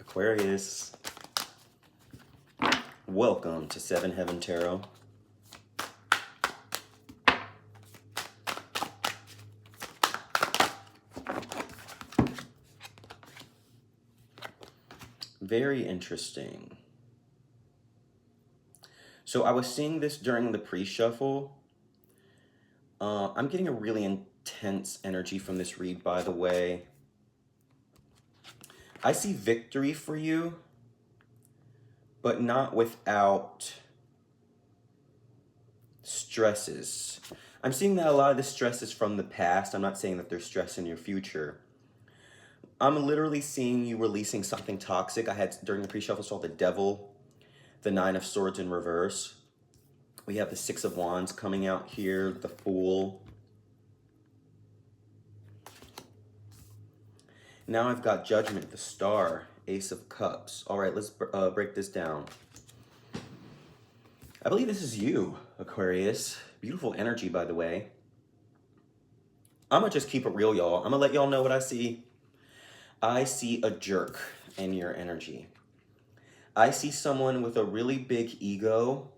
Aquarius, welcome to Seven Heaven Tarot. Very interesting. So I was seeing this during the pre-shuffle. I'm getting a really intense energy from this read, by the way. I see victory for you, but not without stresses. I'm seeing that a lot of the stress is from the past. I'm not saying that there's stress in your future. I'm literally seeing you releasing something toxic. I had, during the pre-shuffle, saw the Devil, the Nine of Swords in reverse. We have the Six of Wands coming out here, the Fool. Now I've got Judgment, the Star, Ace of Cups. All right, let's break this down. I believe this is you, Aquarius. Beautiful energy, by the way. I'm going to just keep it real, y'all. I'm going to let y'all know what I see. I see a jerk in your energy. I see someone with a really big ego.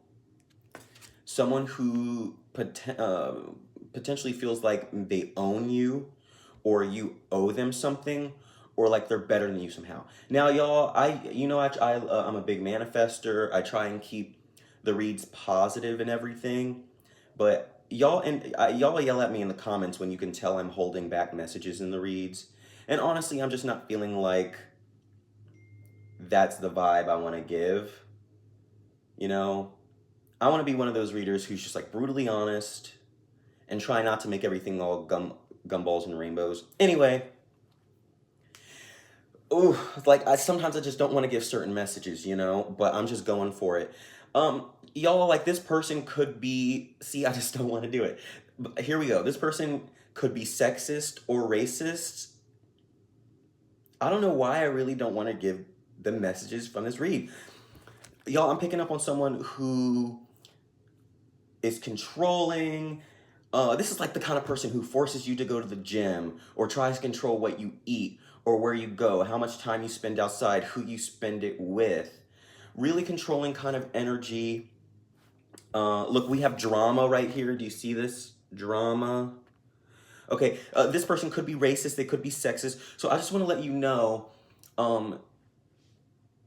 Someone who potentially feels like they own you, or you owe them something, or like they're better than you somehow. Now, y'all, I'm a big manifester. I try and keep the reads positive and everything, but y'all yell at me in the comments when you can tell I'm holding back messages in the reads. And honestly, I'm just not feeling like that's the vibe I want to give. You know, I want to be one of those readers who's just like brutally honest and try not to make everything all gumballs and rainbows. Anyway, sometimes I just don't want to give certain messages, you know, but I'm just going for it. Y'all, like, this person could be, see, I just don't want to do it. But here we go. This person could be sexist or racist. I don't know why I really don't want to give the messages from this read. Y'all, I'm picking up on someone who is controlling. This is like the kind of person who forces you to go to the gym, or tries to control what you eat, or where you go, how much time you spend outside, who you spend it with. Really controlling kind of energy. Look, we have drama right here. Do you see this? Drama. Okay, this person could be racist. They could be sexist. So I just want to let you know,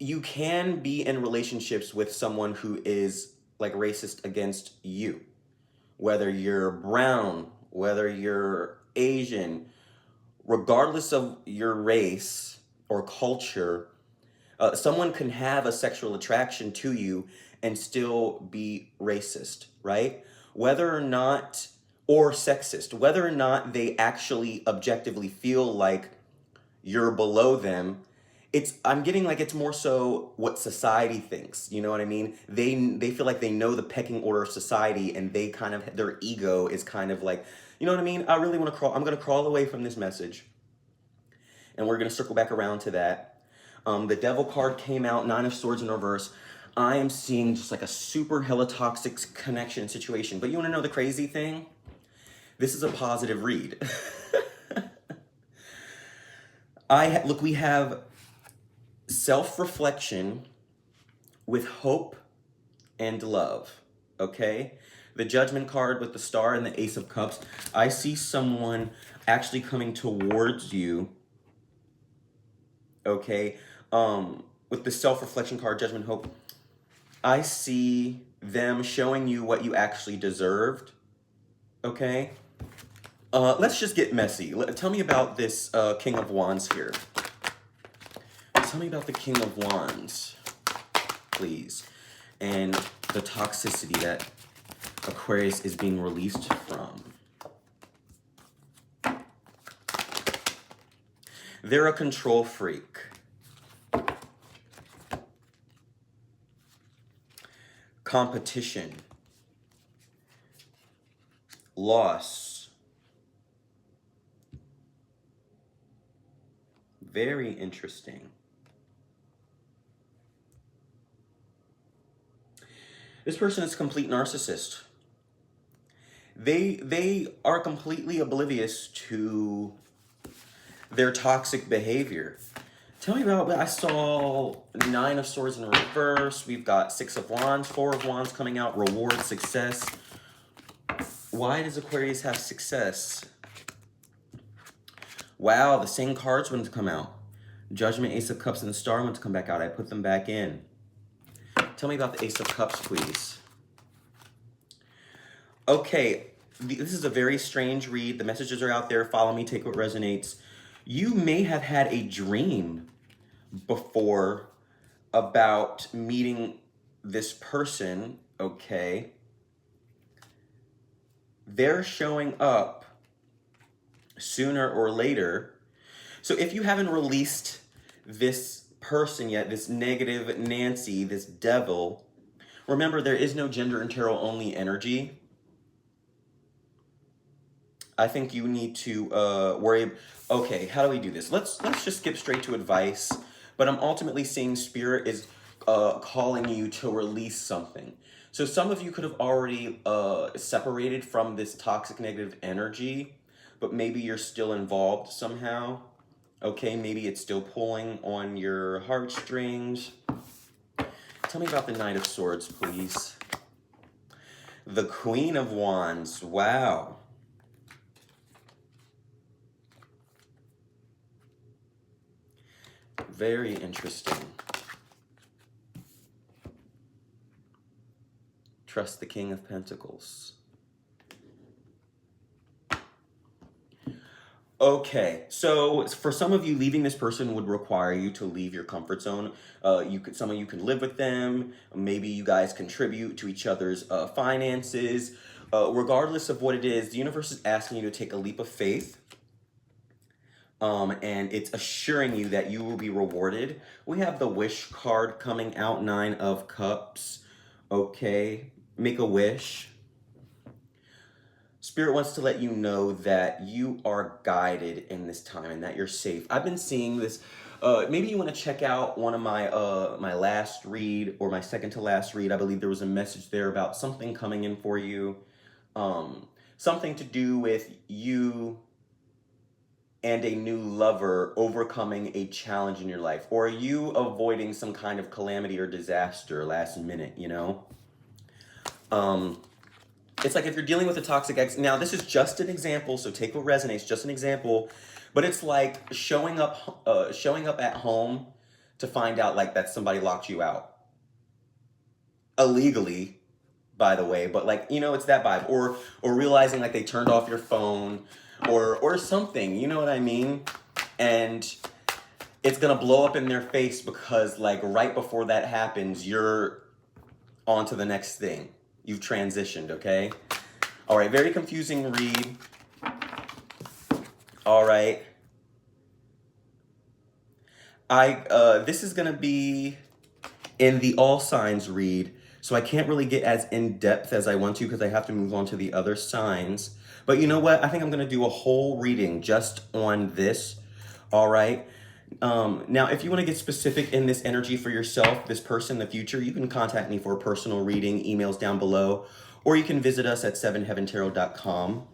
you can be in relationships with someone who is like racist against you. Whether you're brown, whether you're Asian, regardless of your race or culture, someone can have a sexual attraction to you and still be racist, right? Whether or not, or sexist, whether or not they actually objectively feel like you're below them, I'm getting like it's more so what society thinks, you know what I mean? They feel like they know the pecking order of society, and they kind of, their ego is kind of like, you know what I mean? I really want to I'm going to crawl away from this message, and we're going to circle back around to that. The Devil card came out, Nine of Swords in reverse. I am seeing just like a super hella toxic connection situation. But you want to know the crazy thing? This is a positive read. Look, we have self-reflection with hope and love, okay? The Judgment card with the Star and the Ace of Cups. I see someone actually coming towards you, okay? With the self-reflection card, Judgment, Hope, I see them showing you what you actually deserved, okay? Let's just get messy. Tell me about this King of Wands here. Tell me about the King of Wands, please, and the toxicity that Aquarius is being released from. They're a control freak. Competition. Loss. Very interesting. This person is a complete narcissist. They are completely oblivious to their toxic behavior. Tell me about, I saw 9 of Swords in reverse. We've got 6 of Wands, 4 of Wands coming out, reward, success. Why does Aquarius have success? Wow, the same cards went to come out. Judgment, Ace of Cups, and the Star went to come back out. I put them back in. Tell me about the Ace of Cups, please. Okay, this is a very strange read. The messages are out there. Follow me, take what resonates. You may have had a dream before about meeting this person, okay? They're showing up sooner or later. So if you haven't released this person yet, this negative Nancy, this devil, remember there is no gender and tarot only energy. I think you need to worry. Okay, how do we do this? Let's just skip straight to advice. But I'm ultimately seeing Spirit is calling you to release something. So some of you could have already separated from this toxic negative energy, but maybe you're still involved somehow. Okay, maybe it's still pulling on your heartstrings. Tell me about the Knight of Swords, please. The Queen of Wands. Wow. Very interesting. Trust the King of Pentacles. Okay, so for some of you, leaving this person would require you to leave your comfort zone. Some of you can live with them. Maybe you guys contribute to each other's finances. Regardless of what it is, the universe is asking you to take a leap of faith. And it's assuring you that you will be rewarded. We have the wish card coming out, 9 of Cups. Okay, make a wish. Spirit wants to let you know that you are guided in this time and that you're safe. I've been seeing this. Maybe you want to check out one of my my last read or my second to last read. I believe there was a message there about something coming in for you. Something to do with you and a new lover overcoming a challenge in your life, or you avoiding some kind of calamity or disaster last minute, you know? It's like if you're dealing with a toxic ex, now this is just an example, so take what resonates, just an example, but it's like showing up at home to find out like that somebody locked you out. Illegally, by the way, but like, you know, it's that vibe. Or realizing like they turned off your phone, or something, you know what I mean? And it's gonna blow up in their face because like right before that happens, you're on to the next thing. You've transitioned, okay? All right, very confusing read. All right. This is gonna be in the all signs read, so I can't really get as in-depth as I want to because I have to move on to the other signs. But you know what? I think I'm gonna do a whole reading just on this, all right? Now, if you wanna get specific in this energy for yourself, this person in the future, you can contact me for a personal reading, emails down below, or you can visit us at sevenheaventarot.com.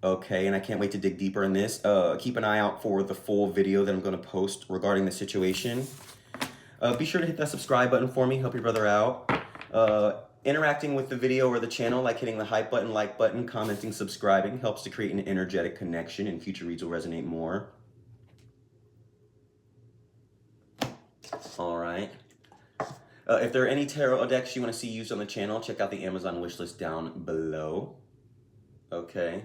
Okay, and I can't wait to dig deeper in this. Keep an eye out for the full video that I'm gonna post regarding the situation. Be sure to hit that subscribe button for me, help your brother out. Interacting with the video or the channel, like hitting the hype button, like button, commenting, subscribing, helps to create an energetic connection, and future reads will resonate more. All right. If there are any tarot decks you want to see used on the channel, check out the Amazon wishlist down below. Okay.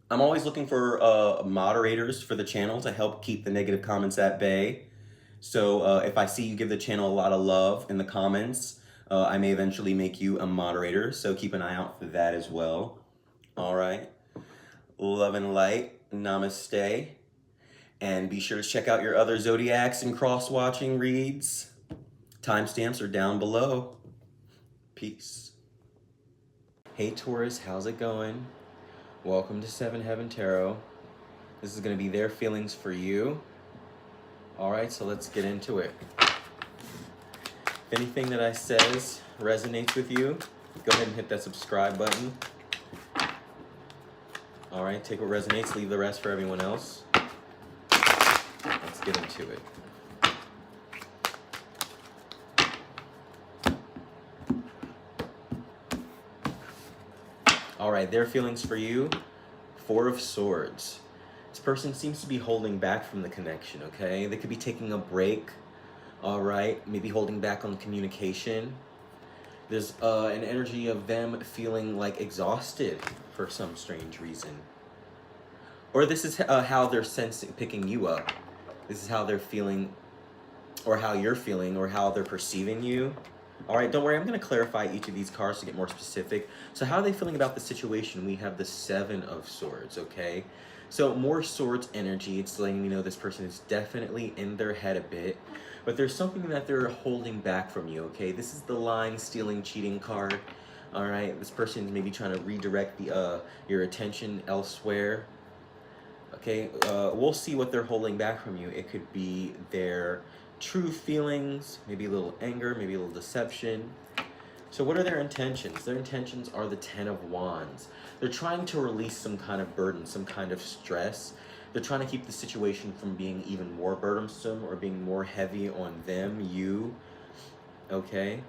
I'm always looking for moderators for the channel to help keep the negative comments at bay. So if I see you give the channel a lot of love in the comments, I may eventually make you a moderator. So keep an eye out for that as well. All right. Love and light. Namaste. And be sure to check out your other zodiacs and cross-watching reads. Timestamps are down below. Peace. Hey Taurus, how's it going? Welcome to Seven Heaven Tarot. This is going to be their feelings for you. All right, so let's get into it. If anything that I says resonates with you, go ahead and hit that subscribe button. All right, take what resonates, leave the rest for everyone else. get into it. All right, their feelings for you, Four of Swords. This person seems to be holding back from the connection, okay? They could be taking a break, all right? Maybe holding back on communication. There's an energy of them feeling like exhausted for some strange reason. Or this is how they're picking you up. This is how they're feeling, or how you're feeling, or how they're perceiving you. All right, don't worry, I'm going to clarify each of these cards to get more specific. So how are they feeling about the situation? We have the Seven of Swords, okay? So more swords energy. It's letting me know this person is definitely in their head a bit, but there's something that they're holding back from you, okay? This is the lying, stealing, cheating card. All right, this person is maybe trying to redirect your attention elsewhere. Okay, we'll see what they're holding back from you. It could be their true feelings, maybe a little anger, maybe a little deception. So what are their intentions? Their intentions are the Ten of Wands. They're trying to release some kind of burden, some kind of stress. They're trying to keep the situation from being even more burdensome or being more heavy on them, you, okay?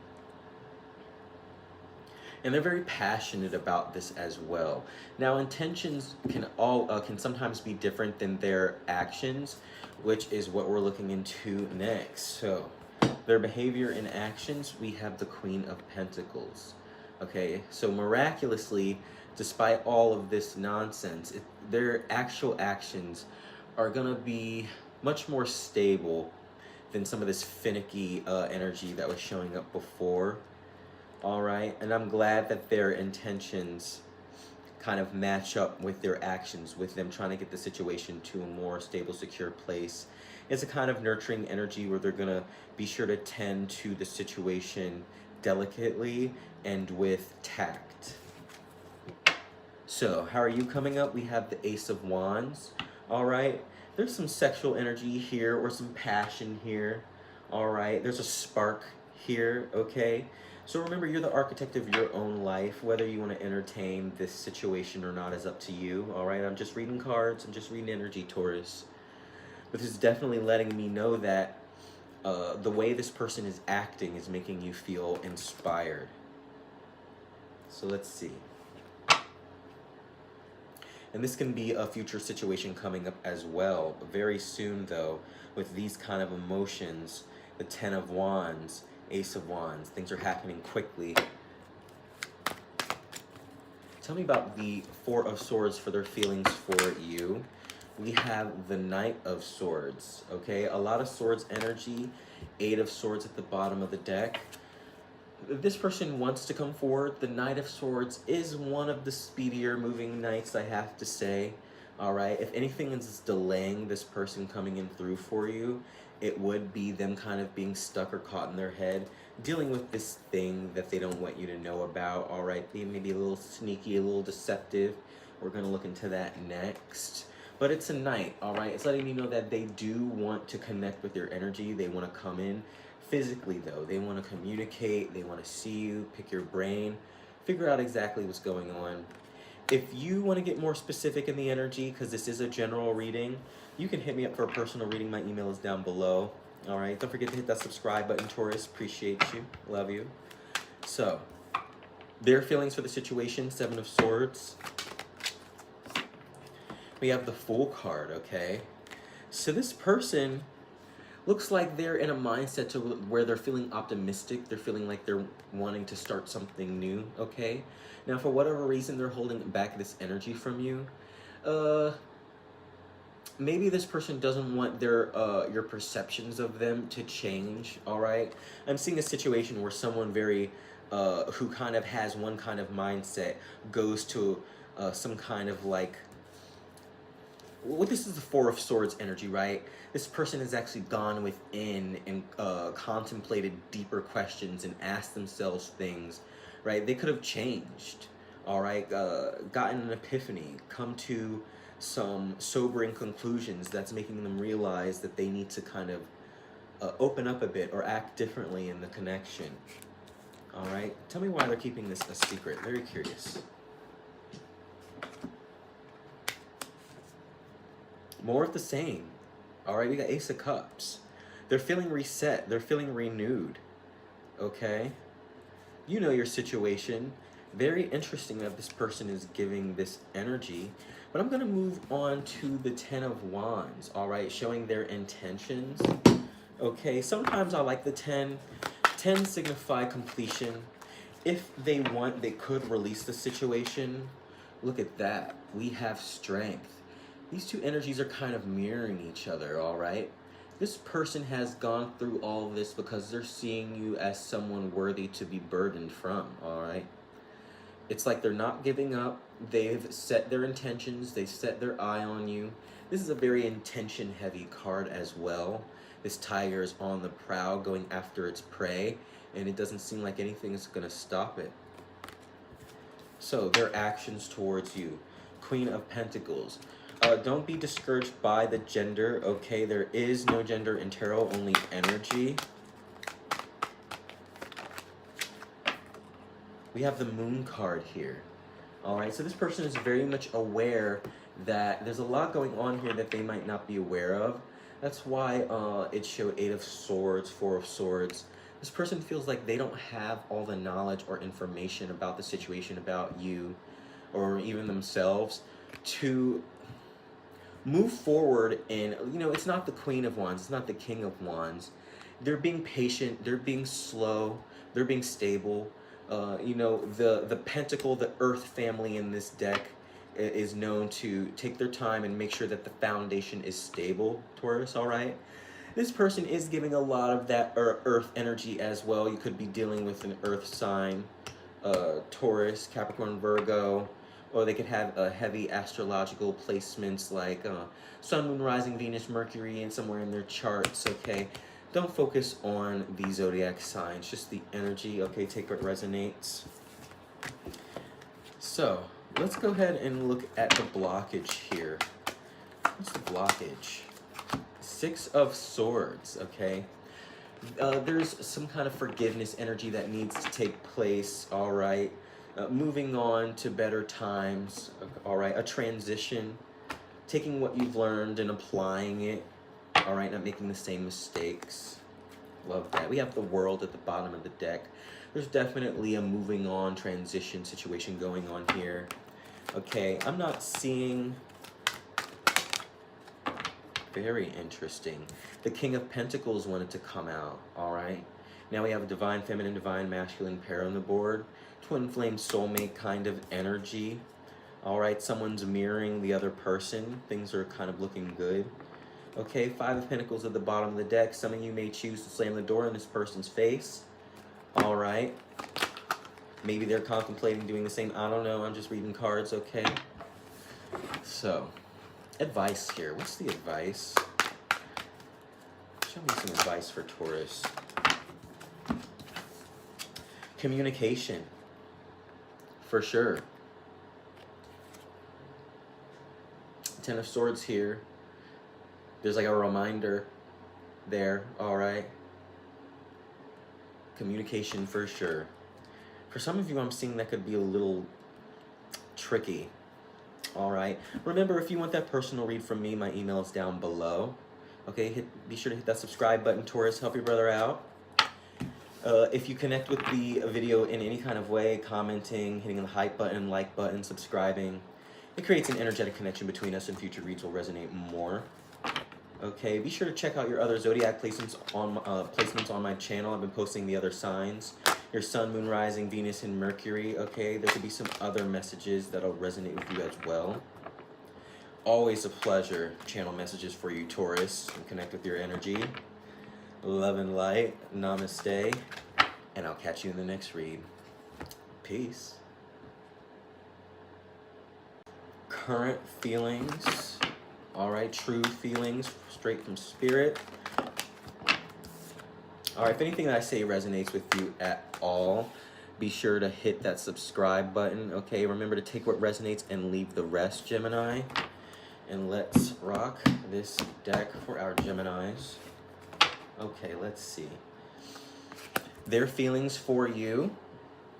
And they're very passionate about this as well. Now, intentions can sometimes be different than their actions, which is what we're looking into next. So, their behavior and actions, we have the Queen of Pentacles. Okay, so miraculously, despite all of this nonsense, their actual actions are gonna be much more stable than some of this finicky energy that was showing up before. All right, and I'm glad that their intentions kind of match up with their actions, with them trying to get the situation to a more stable, secure place. It's a kind of nurturing energy where they're gonna be sure to tend to the situation delicately and with tact. So, how are you coming up? We have the Ace of Wands. All right, there's some sexual energy here or some passion here. All right, there's a spark here, okay? So remember, you're the architect of your own life. Whether you want to entertain this situation or not is up to you, all right? I'm just reading cards. I'm just reading energy, Taurus. But this is definitely letting me know that the way this person is acting is making you feel inspired. So let's see. And this can be a future situation coming up as well. Very soon, though, with these kind of emotions, the Ten of Wands, Ace of Wands, things are happening quickly. Tell me about the Four of Swords for their feelings for you. We have the Knight of Swords, okay? A lot of swords energy, Eight of Swords at the bottom of the deck. This person wants to come forward. The Knight of Swords is one of the speedier moving knights, I have to say. All right, if anything is delaying this person coming in through for you, it would be them kind of being stuck or caught in their head, dealing with this thing that they don't want you to know about. All right, they may be a little sneaky, a little deceptive. We're going to look into that next. But it's a knight, all right? It's letting you know that they do want to connect with your energy. They want to come in. Physically, though, they want to communicate, they want to see you, pick your brain, figure out exactly what's going on. If you want to get more specific in the energy, because this is a general reading, you can hit me up for a personal reading. My email is down below. All right, don't forget to hit that subscribe button, Taurus. Appreciate you. Love you. So, their feelings for the situation, Seven of Swords. We have the Fool card, okay? So this person looks like they're in a mindset to where they're feeling optimistic. They're feeling like they're wanting to start something new, okay? Now, for whatever reason, they're holding back this energy from you. Maybe this person doesn't want your perceptions of them to change, all right? I'm seeing a situation where someone who kind of has one kind of mindset goes to some kind of like, well, this is the Four of Swords energy, right? This person has actually gone within and contemplated deeper questions and asked themselves things, right? They could have changed, all right? Gotten an epiphany, come to some sobering conclusions that's making them realize that they need to kind of open up a bit or act differently in the connection, all right? Tell me why they're keeping this a secret. Very curious. More of the same. All right, we got Ace of Cups. They're feeling reset. They're feeling renewed. Okay? You know your situation. Very interesting that this person is giving this energy. But I'm going to move on to the Ten of Wands, all right? Showing their intentions. Okay, sometimes I like the 10. 10 signify completion. If they want, they could release the situation. Look at that. We have strength. These two energies are kind of mirroring each other, all right? This person has gone through all this because they're seeing you as someone worthy to be burdened from, all right? It's like they're not giving up. They've set their intentions. They've set their eye on you. This is a very intention-heavy card as well. This tiger is on the prowl going after its prey, and it doesn't seem like anything is going to stop it. So, their actions towards you. Queen of Pentacles. Don't be discouraged by the gender, okay? There is no gender in tarot, only energy. We have the Moon card here. All right, so this person is very much aware that there's a lot going on here that they might not be aware of. That's why it showed 8 of Swords, 4 of Swords. This person feels like they don't have all the knowledge or information about the situation, about you, or even themselves, to move forward. And, you know, it's not the Queen of Wands, it's not the King of Wands. They're being patient, they're being slow, they're being stable. You know, the Pentacle, the Earth family in this deck is known to take their time and make sure that the foundation is stable, Taurus, all right? This person is giving a lot of that Earth energy as well. You could be dealing with an Earth sign, Taurus, Capricorn, Virgo, or they could have heavy astrological placements like Sun, Moon, Rising, Venus, Mercury, and somewhere in their charts, okay? Don't focus on the zodiac signs, just the energy, okay? Take what resonates. So, let's go ahead and look at the blockage here. What's the blockage? 6 of Swords, okay? There's some kind of forgiveness energy that needs to take place, all right? Moving on to better times, all right? A transition, taking what you've learned and applying it, all right? Not making the same mistakes. Love that. We have the World at the bottom of the deck. There's definitely a moving on transition situation going on here. Okay, I'm not seeing... Very interesting. The King of Pentacles wanted to come out, all right? Now we have a Divine Feminine, Divine Masculine pair on the board. Twin Flame Soulmate kind of energy. All right, someone's mirroring the other person. Things are kind of looking good. Okay, 5 of Pentacles at the bottom of the deck. Some of you may choose to slam the door in this person's face. All right. Maybe they're contemplating doing the same. I don't know. I'm just reading cards, okay? So... advice here. What's the advice? Show me some advice for Taurus. Communication. For sure. 10 of Swords here. There's like a reminder there, all right? Communication for sure. For some of you, I'm seeing that could be a little tricky. All right. Remember, if you want that personal read from me, my email is down below. Okay, be sure to hit that subscribe button, Taurus. Help your brother out. If you connect with the video in any kind of way, commenting, hitting the hype button, like button, subscribing, it creates an energetic connection between us, and future reads will resonate more. Okay, be sure to check out your other zodiac placements on my channel. I've been posting the other signs. Your Sun, Moon, Rising, Venus, and Mercury. Okay, there could be some other messages that'll resonate with you as well. Always a pleasure. Channel messages for you, Taurus, and connect with your energy. Love and light. Namaste. And I'll catch you in the next read. Peace. Current feelings. All right, true feelings straight from spirit. All right, if anything that I say resonates with you at all, be sure to hit that subscribe button, okay? Remember to take what resonates and leave the rest, Gemini. And let's rock this deck for our Geminis. Okay, let's see. Their feelings for you,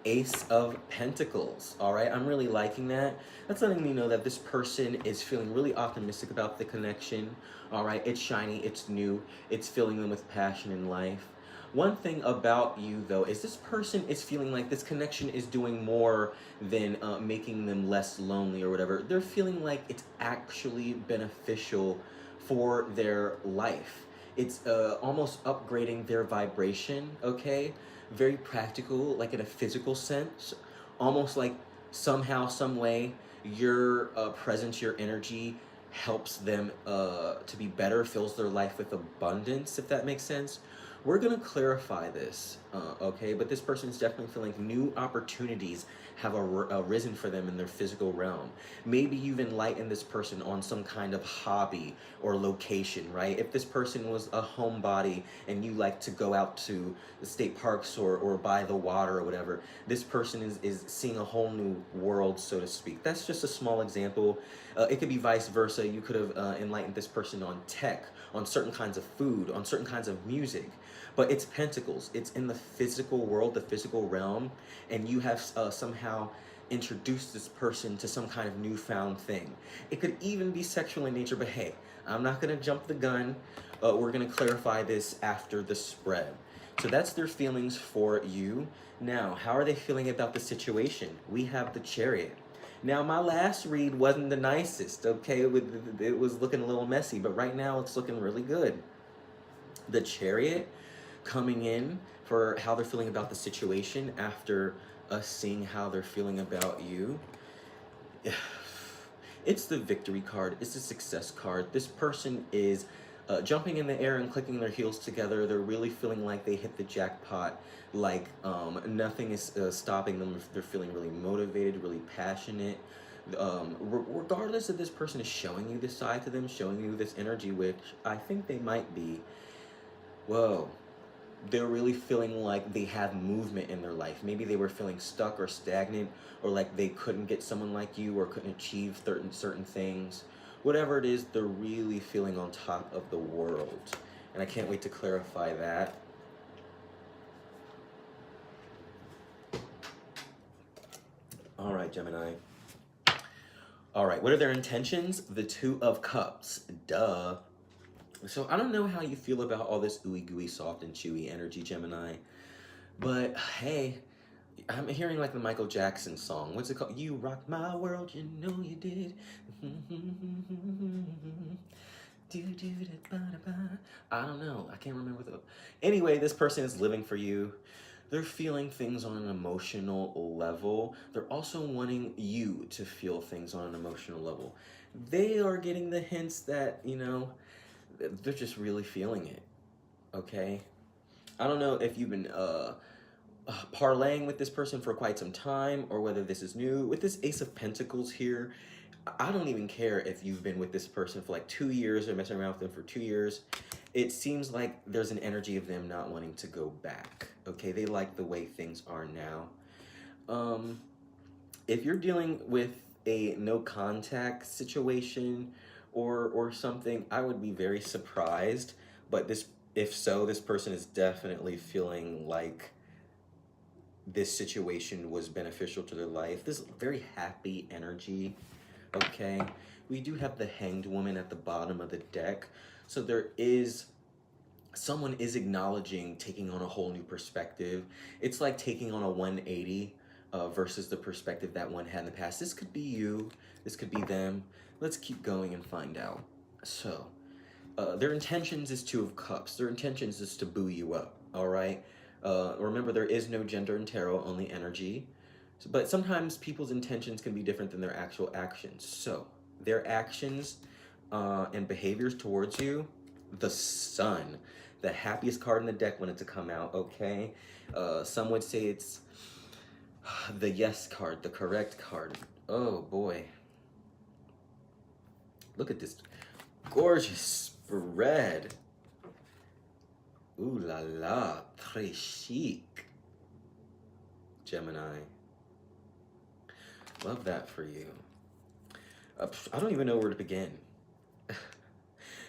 Ace of Pentacles. All right, I'm really liking that. That's letting me know that this person is feeling really optimistic about the connection. All right, it's shiny, it's new, it's filling them with passion in life. One thing about you, though, is this person is feeling like this connection is doing more than making them less lonely or whatever. They're feeling like it's actually beneficial for their life. It's almost upgrading their vibration, okay? Very practical, like in a physical sense. Almost like somehow, some way, your presence, your energy helps them to be better, fills their life with abundance, if that makes sense. We're gonna clarify this, okay? But this person is definitely feeling new opportunities have arisen for them in their physical realm. Maybe you've enlightened this person on some kind of hobby or location, right? If this person was a homebody and you like to go out to the state parks or by the water or whatever, this person is seeing a whole new world, so to speak. That's just a small example. It could be vice versa. You could have enlightened this person on tech, on certain kinds of food, on certain kinds of music. But it's pentacles. It's in the physical world, the physical realm, and you have somehow introduced this person to some kind of newfound thing. It could even be sexual in nature, but hey, I'm not going to jump the gun. We're going to clarify this after the spread. So that's their feelings for you. Now, how are they feeling about the situation? We have the Chariot. Now, my last read wasn't the nicest, okay? It was looking a little messy, but right now it's looking really good. The Chariot coming in for how they're feeling about the situation after us seeing how they're feeling about you. It's the victory card. It's the success card. This person is jumping in the air and clicking their heels together. They're really feeling like they hit the jackpot, like nothing is stopping them. They're feeling really motivated, really passionate. Regardless if this person is showing you this side to them, showing you this energy, which I think they might be, whoa, they're really feeling like they have movement in their life. Maybe they were feeling stuck or stagnant, or like they couldn't get someone like you or couldn't achieve certain things. Whatever it is, they're really feeling on top of the world. And I can't wait to clarify that. All right, Gemini. All right, what are their intentions? The Two of Cups. Duh. So I don't know how you feel about all this ooey gooey, soft and chewy energy, Gemini. But hey, I'm hearing like the Michael Jackson song. What's it called? You rocked my world, you know you did. I don't know. I can't remember the... Anyway, this person is living for you. They're feeling things on an emotional level. They're also wanting you to feel things on an emotional level. They are getting the hints that, you know, they're just really feeling it, okay? I don't know if you've been parlaying with this person for quite some time or whether this is new. With this Ace of Pentacles here, I don't even care if you've been with this person for like 2 years or messing around with them for 2 years. It seems like there's an energy of them not wanting to go back, okay? They like the way things are now. If you're dealing with a no contact situation or something, I would be very surprised. But if so, this person is definitely feeling like this situation was beneficial to their life. This very happy energy, okay? We do have the Hanged Woman at the bottom of the deck. So someone is acknowledging taking on a whole new perspective. It's like taking on a 180 versus the perspective that one had in the past. This could be you, this could be them. Let's keep going and find out. So, their intentions is Two of Cups. Their intentions is to boo you up, all right? Remember, there is no gender in tarot, only energy. But sometimes people's intentions can be different than their actual actions. So, their actions and behaviors towards you, the Sun, the happiest card in the deck wanted to come out, okay? Some would say it's the yes card, the correct card. Oh boy. Look at this gorgeous spread. Ooh la la, très chic. Gemini. Love that for you. I don't even know where to begin.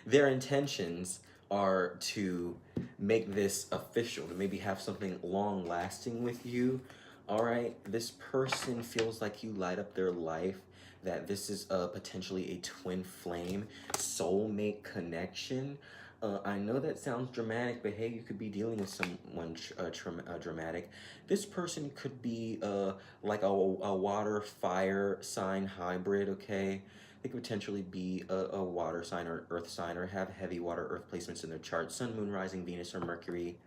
Their intentions are to make this official, to maybe have something long-lasting with you, All right, this person feels like you light up their life, that this is potentially a twin flame soulmate connection. I know that sounds dramatic, but hey, you could be dealing with someone dramatic. This person could be like a water fire sign hybrid, okay? They could potentially be a water sign or earth sign, or have heavy water earth placements in their chart, sun, moon, rising, Venus, or Mercury.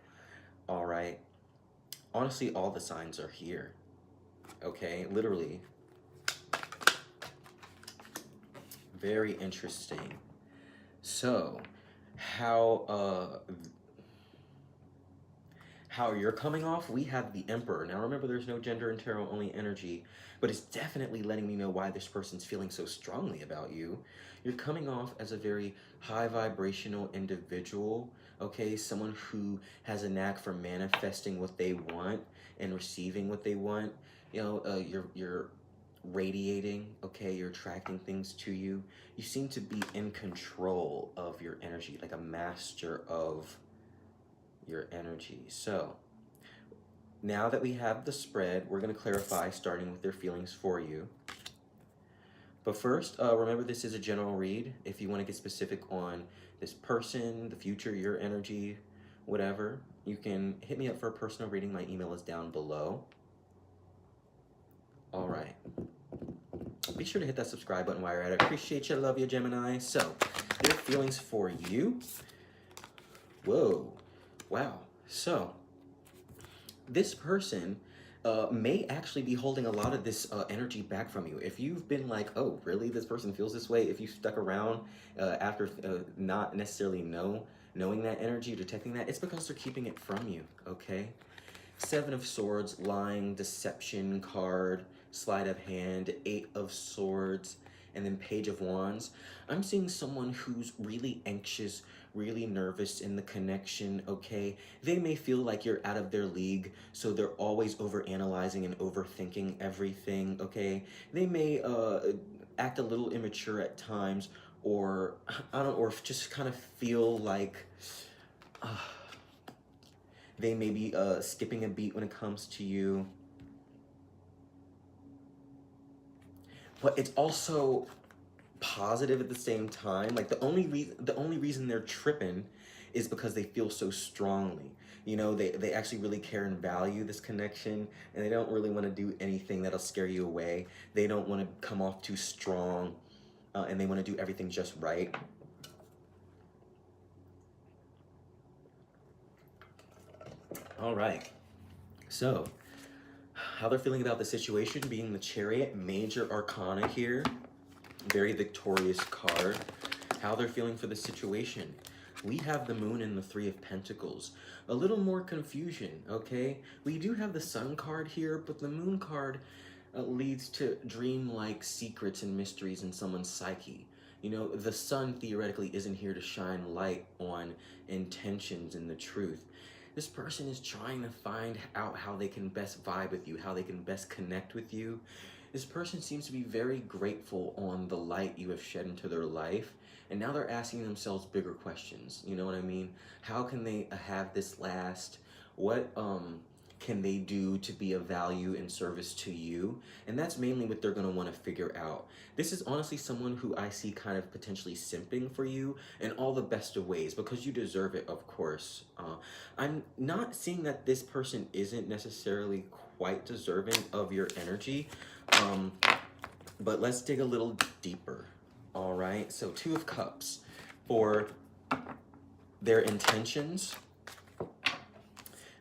All right. Honestly, all the signs are here. Okay, literally. Very interesting. So, how you're coming off, we have the Emperor. Now remember, there's no gender in tarot, only energy, but it's definitely letting me know why this person's feeling so strongly about you. You're coming off as a very high vibrational individual, okay? Someone who has a knack for manifesting what they want and receiving what they want. You know, you're radiating, okay? You're attracting things to you. You seem to be in control of your energy, like a master of your energy. So now that we have the spread, we're going to clarify, starting with their feelings for you. But first, remember, this is a general read. If you want to get specific on this person, the future, your energy, whatever, you can hit me up for a personal reading. My email is down below. All right. Be sure to hit that subscribe button while you're at it. Appreciate you. Love you, Gemini. So, their feelings for you. Whoa. Wow. So, this person may actually be holding a lot of this energy back from you. If you've been like, oh, really, this person feels this way? If you stuck around after not necessarily knowing that energy, detecting that, it's because they're keeping it from you, okay? Seven of Swords, lying, deception card, sleight of hand, Eight of Swords, and then Page of Wands. I'm seeing someone who's really anxious, really nervous in the connection, okay? They may feel like you're out of their league, so they're always overanalyzing and overthinking everything, okay? They may act a little immature at times, or I don't, or just kind of feel like they may be skipping a beat when it comes to you. But it's also positive at the same time. Like the only reason they're tripping is because they feel so strongly. You know, they actually really care and value this connection, and they don't really want to do anything that'll scare you away. They don't want to come off too strong, and they want to do everything just right. All right. So, how they're feeling about the situation, being the Chariot, major arcana here. Very victorious card. How they're feeling for the situation. We have the Moon and the Three of Pentacles. A little more confusion, okay? We do have the Sun card here, but the Moon card leads to dream-like secrets and mysteries in someone's psyche. You know, the Sun theoretically isn't here to shine light on intentions and the truth. This person is trying to find out how they can best vibe with you, how they can best connect with you. This person seems to be very grateful on the light you have shed into their life, and now they're asking themselves bigger questions. You know what I mean? How can they have this last? What can they do to be of value and service to you? And that's mainly what they're going to want to figure out. This is honestly someone who I see kind of potentially simping for you in all the best of ways, because you deserve it, of course. I'm not seeing that this person isn't necessarily quite deserving of your energy, but let's dig a little deeper. All right, so Two of Cups for their intentions.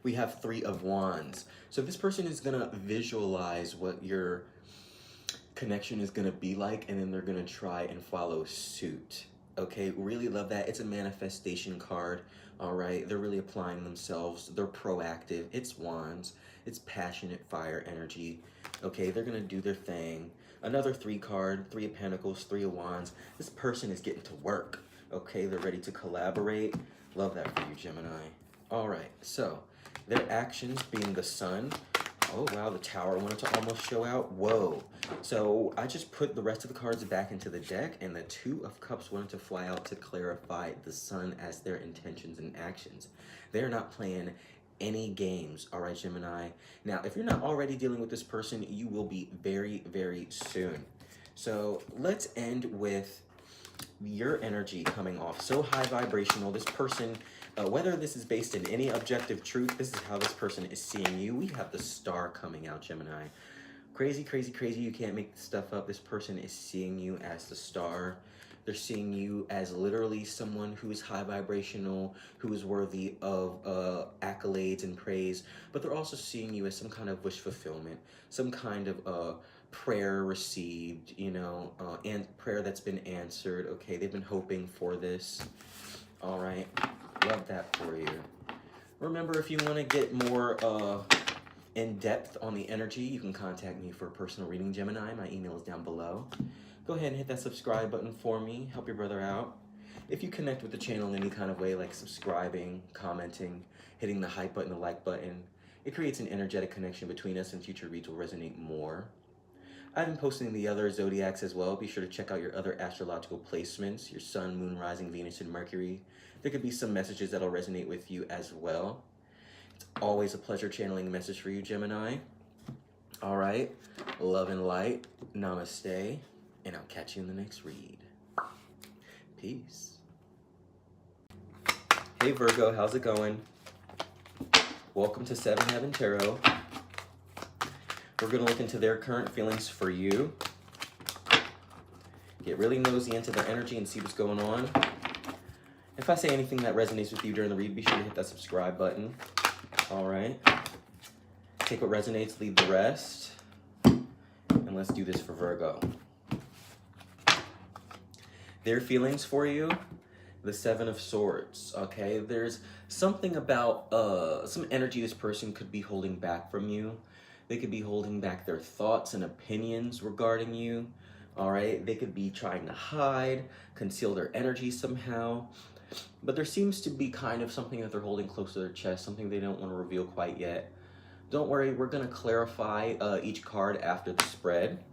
We have Three of Wands. So this person is going to visualize what your connection is going to be like, and then they're going to try and follow suit. Okay, really love that. It's a manifestation card. All right, they're really applying themselves. They're proactive. It's Wands. It's passionate fire energy. Okay, they're going to do their thing. Another three card, Three of Pentacles, Three of Wands. This person is getting to work. Okay, they're ready to collaborate. Love that for you, Gemini. All right, so their actions being the Sun. Oh, wow, the Tower wanted to almost show out. Whoa. So I just put the rest of the cards back into the deck, and the Two of Cups wanted to fly out to clarify the Sun as their intentions and actions. They're not playing any games, all right, Gemini? Now, if you're not already dealing with this person, you will be very, very soon. So let's end with your energy coming off. So high vibrational. This person, whether this is based in any objective truth, this is how this person is seeing you. We have the Star coming out, Gemini. Crazy, crazy, crazy. You can't make this stuff up. This person is seeing you as the Star. They're seeing you as literally someone who is high vibrational, who is worthy of accolades and praise, but they're also seeing you as some kind of wish fulfillment, some kind of prayer received, you know, and prayer that's been answered. Okay, they've been hoping for this. All right, love that for you. Remember, if you want to get more in depth on the energy, you can contact me for a personal reading, Gemini. My email is down below. Go ahead and hit that subscribe button for me. Help your brother out. If you connect with the channel in any kind of way, like subscribing, commenting, hitting the hype button, the like button, it creates an energetic connection between us, and future reads will resonate more. I've been posting the other zodiacs as well. Be sure to check out your other astrological placements, your sun, moon, rising, Venus, and Mercury. There could be some messages that'll resonate with you as well. It's always a pleasure channeling a message for you, Gemini. All right, love and light. Namaste. And I'll catch you in the next read. Peace. Hey Virgo, how's it going? Welcome to Seven Heaven Tarot. We're going to look into their current feelings for you. Get really nosy into their energy and see what's going on. If I say anything that resonates with you during the read, be sure to hit that subscribe button. All right. Take what resonates, leave the rest. And let's do this for Virgo. Their feelings for you, the Seven of Swords, okay? There's something about some energy this person could be holding back from you. They could be holding back their thoughts and opinions regarding you, all right? They could be trying to hide, conceal their energy somehow. But there seems to be kind of something that they're holding close to their chest, something they don't want to reveal quite yet. Don't worry, we're going to clarify each card after the spread.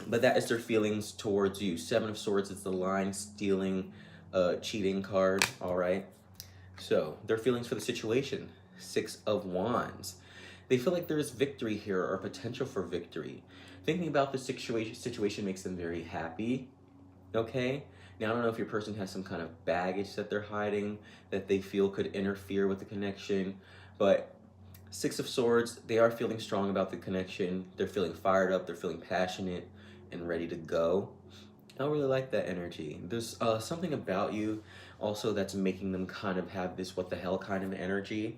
But that is their feelings towards you. Seven of Swords is the lying, stealing, cheating card, all right? So, their feelings for the situation. Six of Wands. They feel like there is victory here or potential for victory. Thinking about the situation makes them very happy, okay? Now, I don't know if your person has some kind of baggage that they're hiding that they feel could interfere with the connection, but Six of Swords, they are feeling strong about the connection. They're feeling fired up. They're feeling passionate and ready to go. I really like that energy. There's something about you also that's making them kind of have this what the hell kind of energy.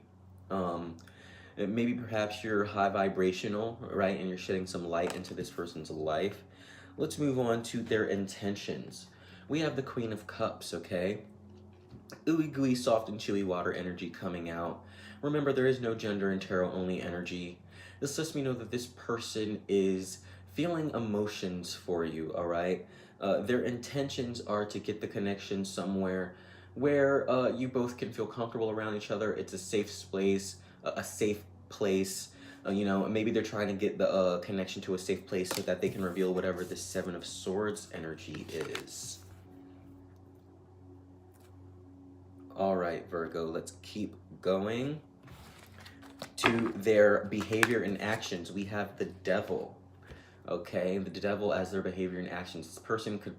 Maybe perhaps you're high vibrational, right? And you're shedding some light into this person's life. Let's move on to their intentions. We have the Queen of Cups, okay? Ooey gooey, soft and chewy water energy coming out. Remember, there is no gender in tarot, only energy. This lets me know that this person is feeling emotions for you, all right? Their intentions are to get the connection somewhere where you both can feel comfortable around each other. It's a safe place, you know, maybe they're trying to get the connection to a safe place so that they can reveal whatever the Seven of Swords energy is. All right, Virgo, let's keep going. To their behavior and actions, we have the Devil. Okay, the Devil as their behavior and actions. This person could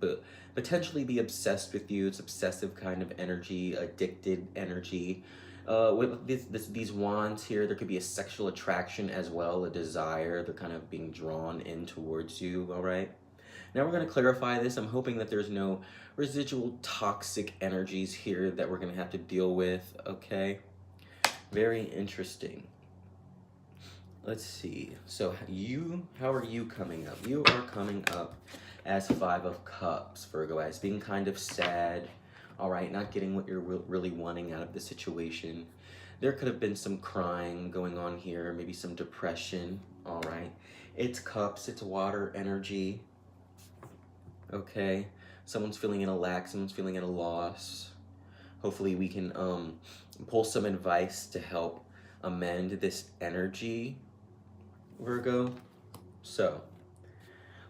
potentially be obsessed with you. It's obsessive kind of energy, addicted energy. With these wands here, there could be a sexual attraction as well, a desire. They're kind of being drawn in towards you, all right? Now we're going to clarify this. I'm hoping that there's no residual toxic energies here that we're going to have to deal with, okay? Very interesting. Let's see. So how are you coming up? You are coming up as Five of Cups, Virgo, as being kind of sad, all right, not getting what you're really wanting out of the situation. There could have been some crying going on here, maybe some depression, all right. It's Cups, it's water energy, okay. Someone's feeling at a lack, someone's feeling at a loss. Hopefully we can pull some advice to help amend this energy, Virgo. So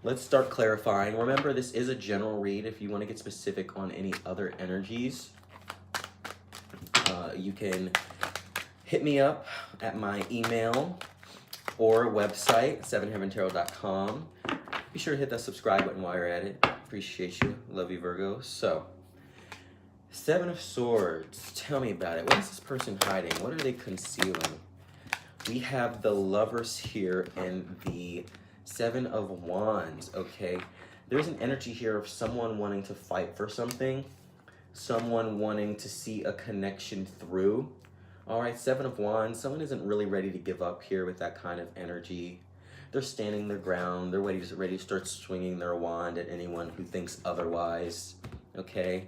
let's start clarifying. Remember, this is a general read. If you want to get specific on any other energies, you can hit me up at my email or website, sevenheaventarot.com. Be sure to hit that subscribe button while you're at it. Appreciate you. Love you, Virgo. So, Seven of Swords. Tell me about it. What is this person hiding? What are they concealing? We have the Lovers here and the Seven of Wands, okay? There's an energy here of someone wanting to fight for something, someone wanting to see a connection through. All right, Seven of Wands, someone isn't really ready to give up here with that kind of energy. They're standing their ground. They're ready to start swinging their wand at anyone who thinks otherwise, okay?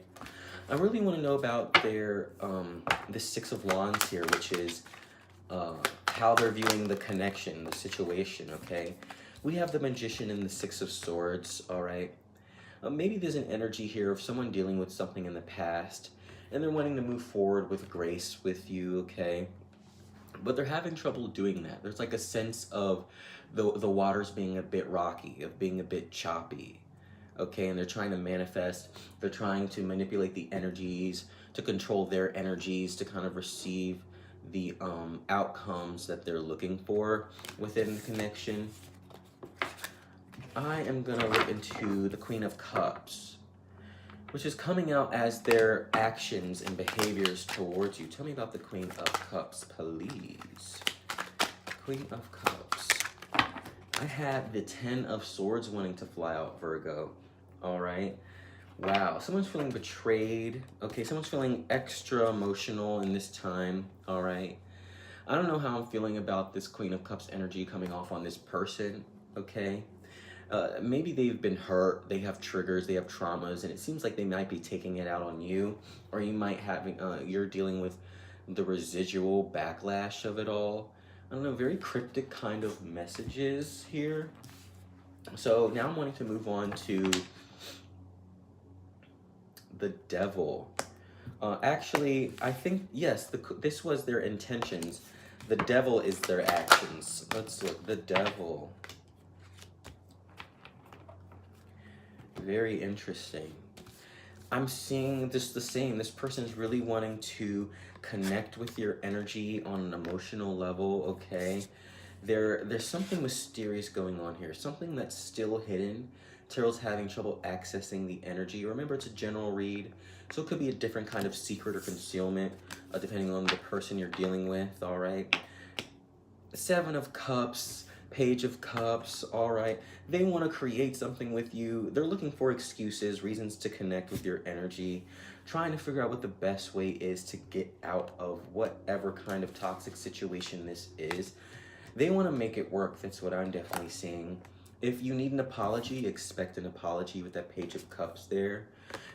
I really want to know about their, the Six of Wands here, which is how they're viewing the connection, the situation, okay? We have the Magician and the Six of Swords, all right? Maybe there's an energy here of someone dealing with something in the past, and they're wanting to move forward with grace with you, okay? But they're having trouble doing that. There's like a sense of the waters being a bit rocky, of being a bit choppy, okay? And they're trying to manifest, they're trying to manipulate the energies, to control their energies, to kind of receive the outcomes that they're looking for within the connection. I am gonna look into the Queen of Cups, which is coming out as their actions and behaviors towards you. Tell me about the Queen of Cups, please. Queen of Cups. I had the Ten of Swords wanting to fly out, Virgo. All right. Wow, someone's feeling betrayed. Okay, someone's feeling extra emotional in this time, all right? I don't know how I'm feeling about this Queen of Cups energy coming off on this person, okay? Maybe they've been hurt, they have triggers, they have traumas, and it seems like they might be taking it out on you, or you might having, you're dealing with the residual backlash of it all. I don't know, very cryptic kind of messages here. So now I'm wanting to move on to the Devil. Actually, I think, yes, this was their intentions. The Devil is their actions. Let's look. The Devil. Very interesting. I'm seeing just the same. This person's really wanting to connect with your energy on an emotional level, okay? There's something mysterious going on here. Something that's still hidden. Tarot's having trouble accessing the energy. Remember, it's a general read, so it could be a different kind of secret or concealment, depending on the person you're dealing with, all right? Seven of Cups, Page of Cups, all right? They want to create something with you. They're looking for excuses, reasons to connect with your energy, trying to figure out what the best way is to get out of whatever kind of toxic situation this is. They want to make it work. That's what I'm definitely seeing. If you need an apology, expect an apology with that Page of Cups there.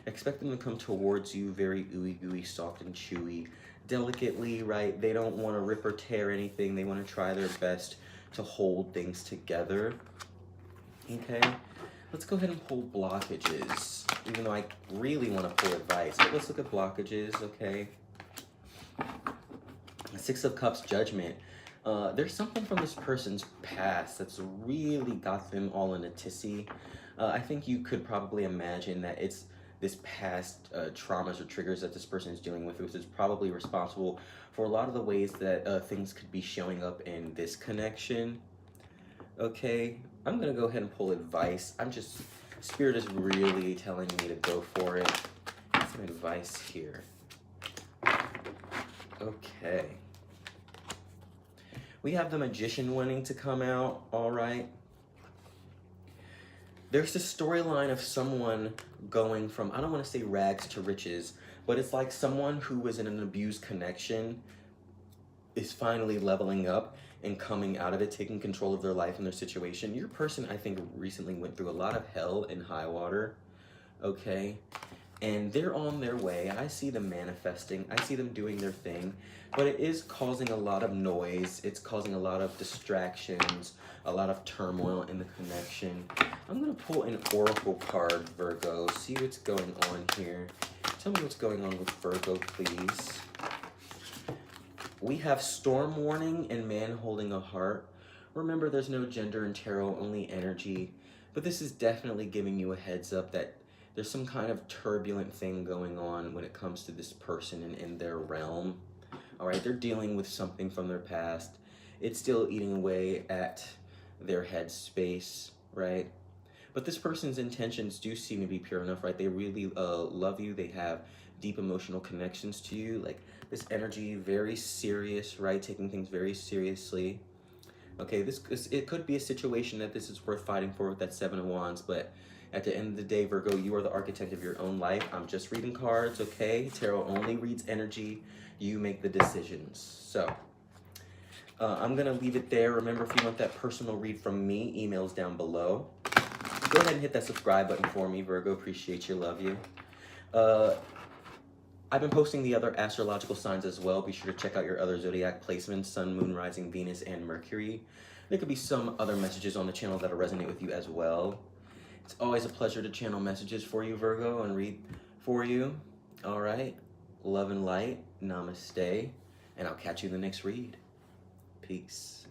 Expect them to come towards you very ooey gooey, soft and chewy, delicately, right? They don't want to rip or tear anything. They want to try their best to hold things together. Okay? Let's go ahead and pull blockages, even though I really want to pull advice. But let's look at blockages, okay? Six of Cups, Judgment. There's something from this person's past that's really got them all in a tizzy. I think you could probably imagine that it's this past traumas or triggers that this person is dealing with, which is probably responsible for a lot of the ways that things could be showing up in this connection. Okay, I'm gonna go ahead and pull advice. Spirit is really telling me to go for it. Some advice here. Okay. We have the Magician wanting to come out, all right? There's this storyline of someone going from, I don't want to say rags to riches, but it's like someone who was in an abused connection is finally leveling up and coming out of it, taking control of their life and their situation. Your person, I think, recently went through a lot of hell and high water, okay? And they're on their way. I see them manifesting. I see them doing their thing. But it is causing a lot of noise. It's causing a lot of distractions, a lot of turmoil in the connection. I'm going to pull an oracle card, Virgo. See what's going on here. Tell me what's going on with Virgo, please. We have Storm Warning and Man Holding a Heart. Remember, there's no gender in tarot, only energy. But this is definitely giving you a heads up that there's some kind of turbulent thing going on when it comes to this person and in their realm. All right, they're dealing with something from their past. It's still eating away at their head space, right? But this person's intentions do seem to be pure enough, right? They really love you. They have deep emotional connections to you. Like this energy, very serious, right? Taking things very seriously. Okay, it could be a situation that this is worth fighting for with that Seven of Wands, but at the end of the day, Virgo, you are the architect of your own life. I'm just reading cards, okay? Tarot only reads energy. You make the decisions. So, I'm going to leave it there. Remember, if you want that personal read from me, emails down below. Go ahead and hit that subscribe button for me, Virgo. Appreciate you, love you. I've been posting the other astrological signs as well. Be sure to check out your other zodiac placements, Sun, Moon, Rising, Venus, and Mercury. There could be some other messages on the channel that'll resonate with you as well. It's always a pleasure to channel messages for you, Virgo, and read for you. All right. Love and light. Namaste. And I'll catch you in the next read. Peace.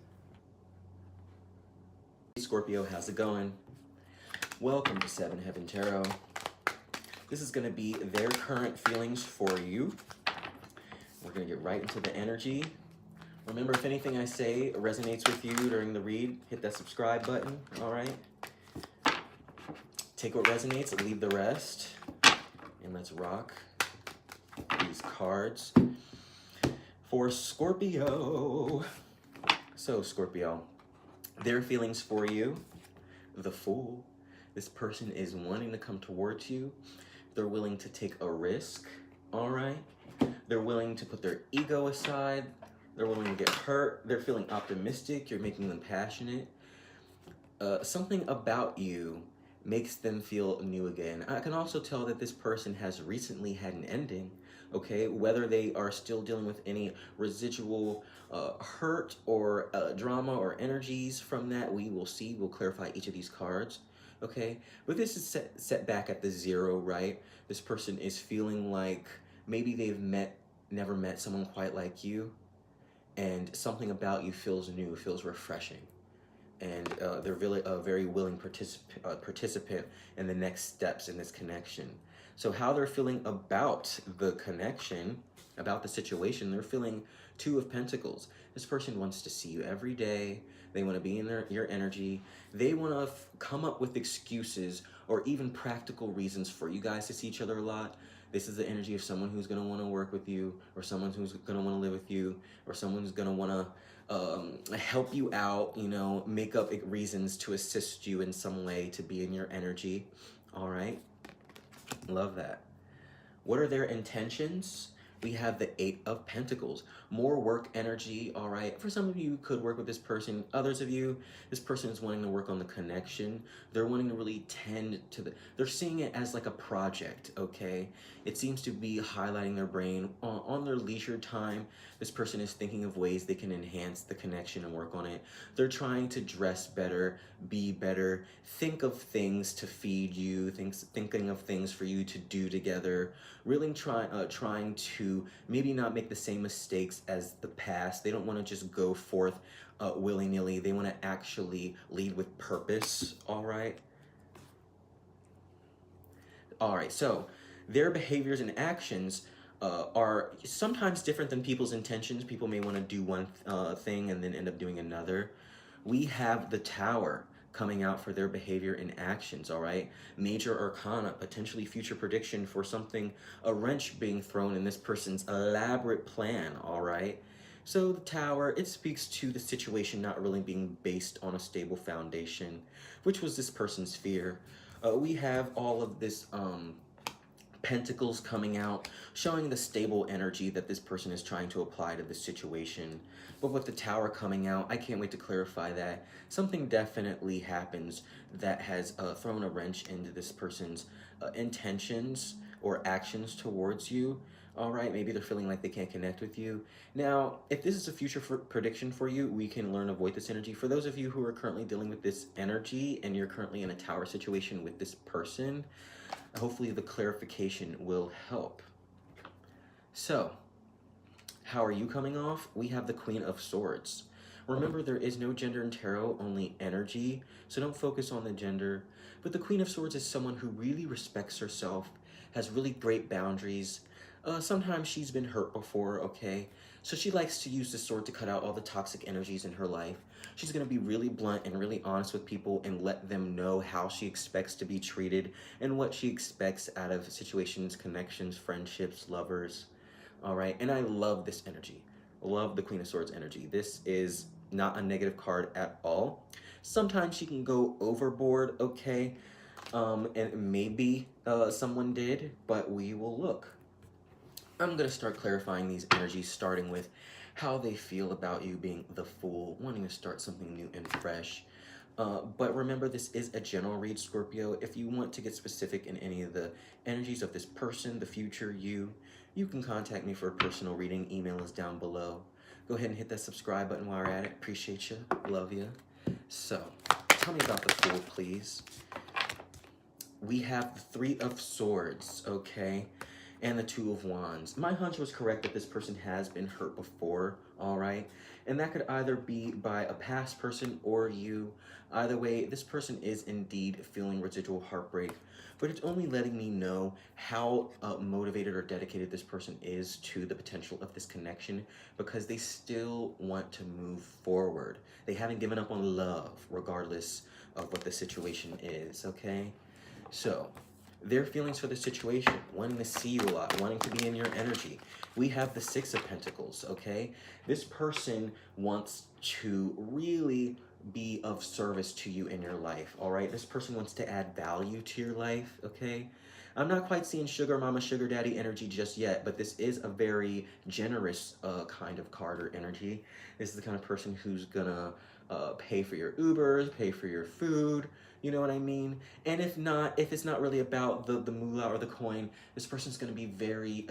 Scorpio, how's it going? Welcome to Seven Heaven Tarot. This is going to be their current feelings for you. We're going to get right into the energy. Remember, if anything I say resonates with you during the read, hit that subscribe button, all right? Take what resonates, leave the rest, and let's rock these cards for Scorpio. So, Scorpio, their feelings for you, the Fool. This person is wanting to come towards you. They're willing to take a risk, all right? They're willing to put their ego aside. They're willing to get hurt. They're feeling optimistic. You're making them passionate. Something about you makes them feel new again. I can also tell that this person has recently had an ending, okay? Whether they are still dealing with any residual hurt or drama or energies from that, we will see. We'll clarify each of these cards. Okay, but this is set back at the 0, right? This person is feeling like maybe they've never met someone quite like you, and something about you feels new, feels refreshing, and they're really a very willing participant in the next steps in this connection. So how they're feeling about the connection, about the situation, they're feeling 2 of Pentacles. This person wants to see you every day. They want to be in your energy. They want to come up with excuses or even practical reasons for you guys to see each other a lot. This is the energy of someone who's going to want to work with you, or someone who's going to want to live with you, or someone who's going to want to help you out, you know, make up reasons to assist you in some way to be in your energy. All right. Love that. What are their intentions? We have the 8 of Pentacles, more work energy, all right? For some of you, could work with this person. Others of you, this person is wanting to work on the connection. They're wanting to really tend to they're seeing it as like a project, okay? It seems to be highlighting their brain. On their leisure time, this person is thinking of ways they can enhance the connection and work on it. They're trying to dress better, be better, think of things to feed you, thinking of things for you to do together, really trying to maybe not make the same mistakes as the past. They don't want to just go forth willy-nilly. They want to actually lead with purpose, all right? All right, so their behaviors and actions are sometimes different than people's intentions. People may want to do one thing and then end up doing another. We have the Tower coming out for their behavior and actions, all right? Major Arcana, potentially future prediction for something, a wrench being thrown in this person's elaborate plan, all right? So the Tower, it speaks to the situation not really being based on a stable foundation, which was this person's fear. We have all of this Pentacles coming out, showing the stable energy that this person is trying to apply to this situation. But with the Tower coming out, I can't wait to clarify that. Something definitely happens that has thrown a wrench into this person's intentions or actions towards you. All right, maybe they're feeling like they can't connect with you. Now, if this is a future prediction for you, we can learn to avoid this energy. For those of you who are currently dealing with this energy and you're currently in a Tower situation with this person, hopefully the clarification will help. So, how are you coming off? We have the Queen of Swords. Remember, there is no gender in tarot, only energy, so don't focus on the gender. But the Queen of Swords is someone who really respects herself, has really great boundaries. Sometimes she's been hurt before, okay? So she likes to use this sword to cut out all the toxic energies in her life. She's going to be really blunt and really honest with people and let them know how she expects to be treated and what she expects out of situations, connections, friendships, lovers. All right, and I love this energy. Love the Queen of Swords energy. This is not a negative card at all. Sometimes she can go overboard, okay? And maybe someone did, but we will look. I'm going to start clarifying these energies, starting with how they feel about you being the Fool, wanting to start something new and fresh. But remember, this is a general read, Scorpio. If you want to get specific in any of the energies of this person, the future you can contact me for a personal reading. Email is down below. Go ahead and hit that subscribe button while we're at it. Appreciate you. Love you. So, tell me about the Fool, please. We have the Three of Swords, okay? And the Two of Wands. My hunch was correct that this person has been hurt before, all right? And that could either be by a past person or you. Either way, this person is indeed feeling residual heartbreak, but it's only letting me know how motivated or dedicated this person is to the potential of this connection, because they still want to move forward. They haven't given up on love, regardless of what the situation is, okay? So, their feelings for the situation, wanting to see you a lot, wanting to be in your energy. We have the Six of Pentacles, okay? This person wants to really be of service to you in your life, all right? This person wants to add value to your life, okay? I'm not quite seeing sugar mama, sugar daddy energy just yet, but this is a very generous kind of card or energy. This is the kind of person who's gonna pay for your Ubers, pay for your food, you know what I mean? And if it's not really about the moolah or the coin, this person's going to be very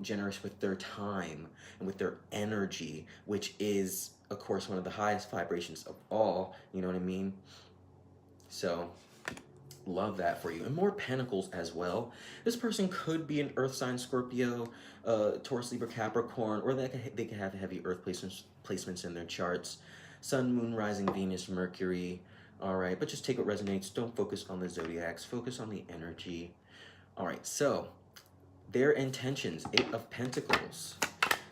generous with their time and with their energy, which is, of course, one of the highest vibrations of all, you know what I mean? So, love that for you. And more Pentacles as well. This person could be an Earth sign, Scorpio, Taurus, Libra, Capricorn, or they could have heavy Earth placements in their charts. Sun, Moon, Rising, Venus, Mercury. All right, but just take what resonates. Don't focus on the zodiacs. Focus on the energy. All right, so their intentions, Eight of Pentacles.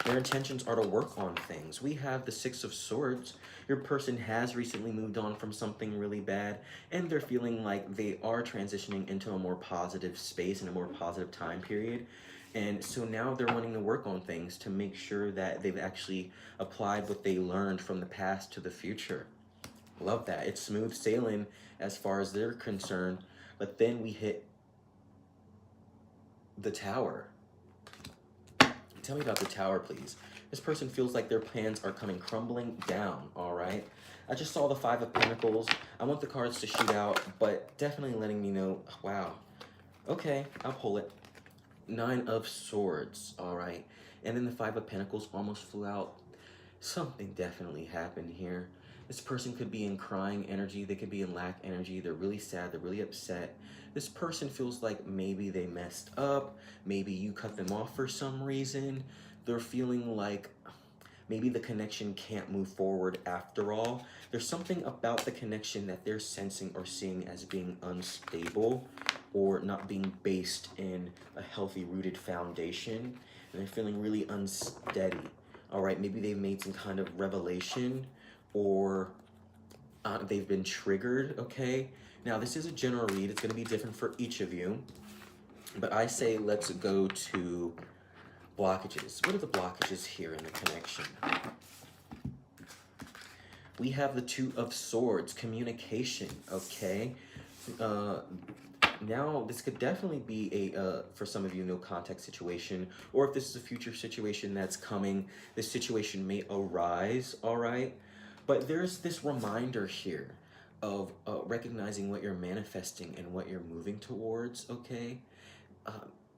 Their intentions are to work on things. We have the Six of Swords. Your person has recently moved on from something really bad, and they're feeling like they are transitioning into a more positive space and a more positive time period. And so now they're wanting to work on things to make sure that they've actually applied what they learned from the past to the future. Love that. It's smooth sailing as far as they're concerned. But then we hit the Tower. Tell me about the Tower, please. This person feels like their plans are coming crumbling down, all right? I just saw the Five of Pentacles. I want the cards to shoot out, but definitely letting me know, wow. Okay, I'll pull it. Nine of Swords, all right? And then the Five of Pentacles almost flew out. Something definitely happened here. This person could be in crying energy. They could be in lack energy. They're really sad. They're really upset. This person feels like maybe they messed up. Maybe you cut them off for some reason. They're feeling like maybe the connection can't move forward after all. There's something about the connection that they're sensing or seeing as being unstable or not being based in a healthy rooted foundation. And they're feeling really unsteady. All right, maybe they've made some kind of revelation, or they've been triggered, okay? Now, this is a general read. It's going to be different for each of you. But I say let's go to blockages. What are the blockages here in the connection? We have the Two of Swords, communication, okay? Now, this could definitely be a, for some of you, no contact situation, or if this is a future situation that's coming, this situation may arise, all right? But there's this reminder here of recognizing what you're manifesting and what you're moving towards, okay?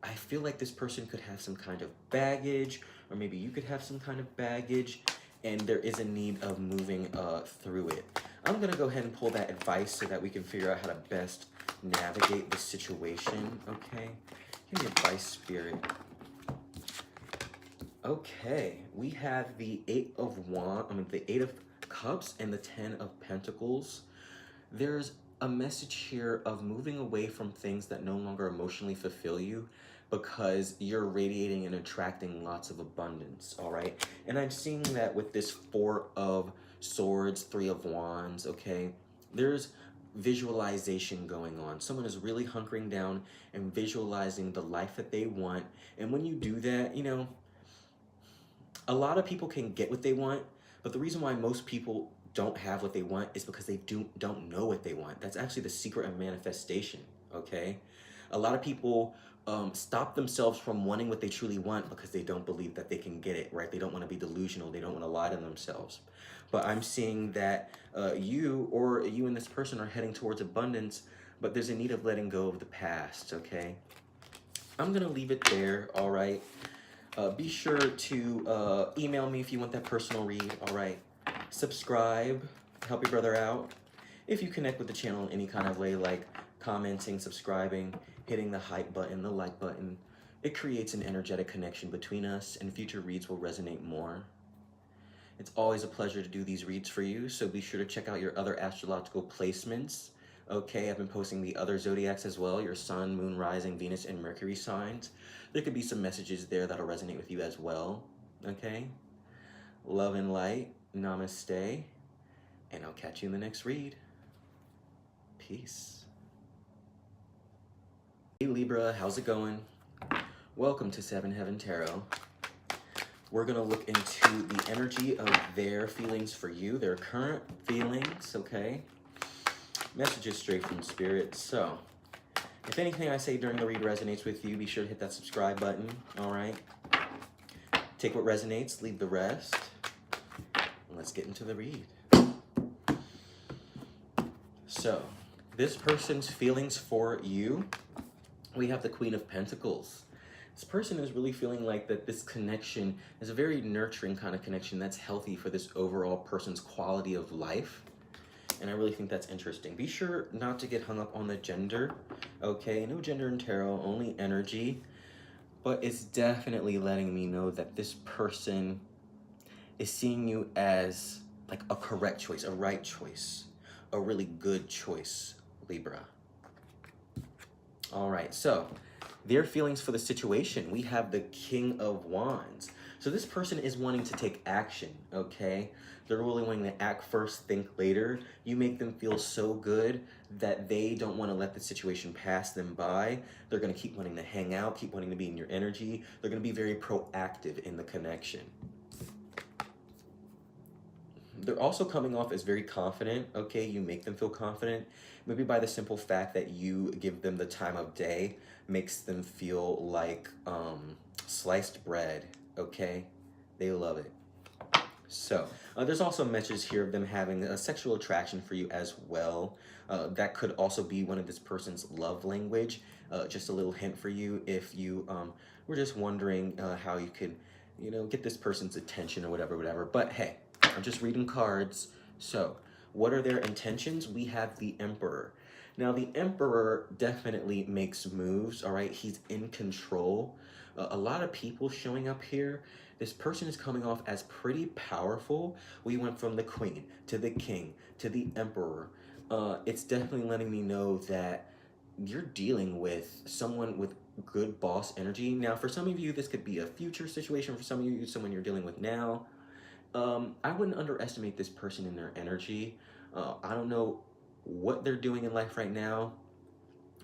I feel like this person could have some kind of baggage, or maybe you could have some kind of baggage, and there is a need of moving through it. I'm going to go ahead and pull that advice so that we can figure out how to best navigate the situation, okay? Give me advice, Spirit. Okay, we have the Eight of Cups and the Ten of Pentacles. There's a message here of moving away from things that no longer emotionally fulfill you, because you're radiating and attracting lots of abundance, all right? And I'm seeing that with this Four of Swords, Three of Wands, okay? There's visualization going on. Someone is really hunkering down and visualizing the life that they want. And when you do that, you know, a lot of people can get what they want, but the reason why most people don't have what they want is because they don't know what they want. That's actually the secret of manifestation, okay? A lot of people stop themselves from wanting what they truly want because they don't believe that they can get it, right? They don't want to be delusional. They don't want to lie to themselves. But I'm seeing that you and this person are heading towards abundance, but there's a need of letting go of the past, okay? I'm going to leave it there, all right? Be sure to email me if you want that personal read, all right? Subscribe, help your brother out. If you connect with the channel in any kind of way, like commenting, subscribing, hitting the hype button, the like button, it creates an energetic connection between us, and future reads will resonate more. It's always a pleasure to do these reads for you, so be sure to check out your other astrological placements. Okay, I've been posting the other zodiacs as well, your sun, moon, rising, Venus, and Mercury signs. There could be some messages there that'll resonate with you as well, okay? Love and light, namaste, and I'll catch you in the next read. Peace. Hey Libra, how's it going? Welcome to Seven Heaven Tarot. We're gonna look into the energy of their feelings for you, their current feelings, okay? Messages straight from Spirit. So, if anything I say during the read resonates with you, be sure to hit that subscribe button, all right? Take what resonates, leave the rest. Let's get into the read. So, this person's feelings for you, we have the Queen of Pentacles. This person is really feeling like that this connection is a very nurturing kind of connection that's healthy for this overall person's quality of life. And I really think that's interesting. Be sure not to get hung up on the gender, okay? No gender in tarot, only energy. But it's definitely letting me know that this person is seeing you as like a correct choice, a right choice, a really good choice, Libra. All right, so their feelings for the situation. We have the King of Wands. So this person is wanting to take action, okay? They're really wanting to act first, think later. You make them feel so good that they don't want to let the situation pass them by. They're going to keep wanting to hang out, keep wanting to be in your energy. They're going to be very proactive in the connection. They're also coming off as very confident, okay? You make them feel confident. Maybe by the simple fact that you give them the time of day makes them feel like sliced bread, okay? They love it. So, there's also a message here of them having a sexual attraction for you as well. That could also be one of this person's love language. Just a little hint for you if you were just wondering how you could, you know, get this person's attention or whatever. But hey, I'm just reading cards. So, what are their intentions? We have the Emperor. Now, the Emperor definitely makes moves, all right? He's in control. A lot of people showing up here. This person is coming off as pretty powerful. We went from the Queen to the King to the Emperor. It's definitely letting me know that you're dealing with someone with good boss energy. Now, for some of you, this could be a future situation. For some of you, someone you're dealing with now. I wouldn't underestimate this person in their energy. I don't know what they're doing in life right now,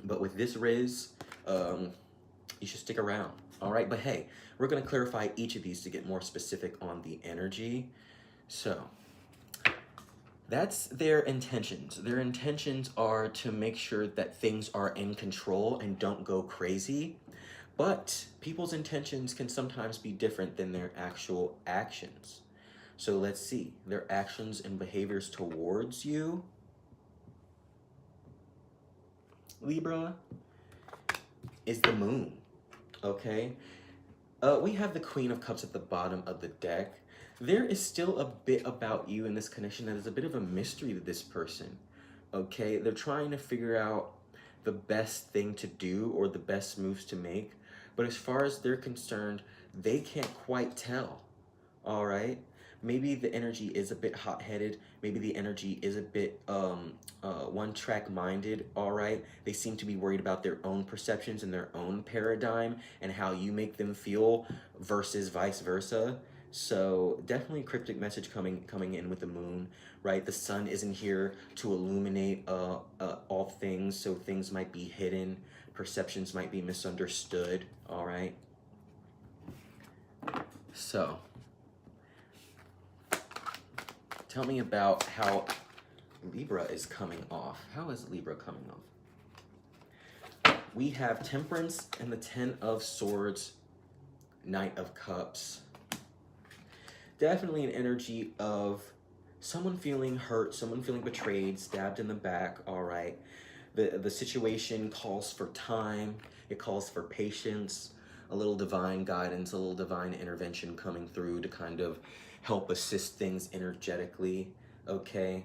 but with this Riz, you should stick around, all right? But hey, we're going to clarify each of these to get more specific on the energy. So, that's their intentions. Their intentions are to make sure that things are in control and don't go crazy. But people's intentions can sometimes be different than their actual actions. So let's see, their actions and behaviors towards you. Libra is the Moon, okay? We have the Queen of Cups at the bottom of the deck. There is still a bit about you in this connection that is a bit of a mystery to this person, okay? They're trying to figure out the best thing to do or the best moves to make, but as far as they're concerned, they can't quite tell, all right? maybe the energy is a bit hot-headed. Maybe the energy is a bit one-track minded, all right? They seem to be worried about their own perceptions and their own paradigm and how you make them feel versus vice versa. So definitely cryptic message coming in with the moon, right? The sun isn't here to illuminate all things, so things might be hidden, perceptions might be misunderstood, all right? So, tell me about how Libra is coming off. How is Libra coming off? We have Temperance and the Ten of Swords, Knight of Cups. Definitely an energy of someone feeling hurt, someone feeling betrayed, stabbed in the back, all right? The situation calls for time. It calls for patience, a little divine guidance, a little divine intervention coming through to kind of help assist things energetically, okay?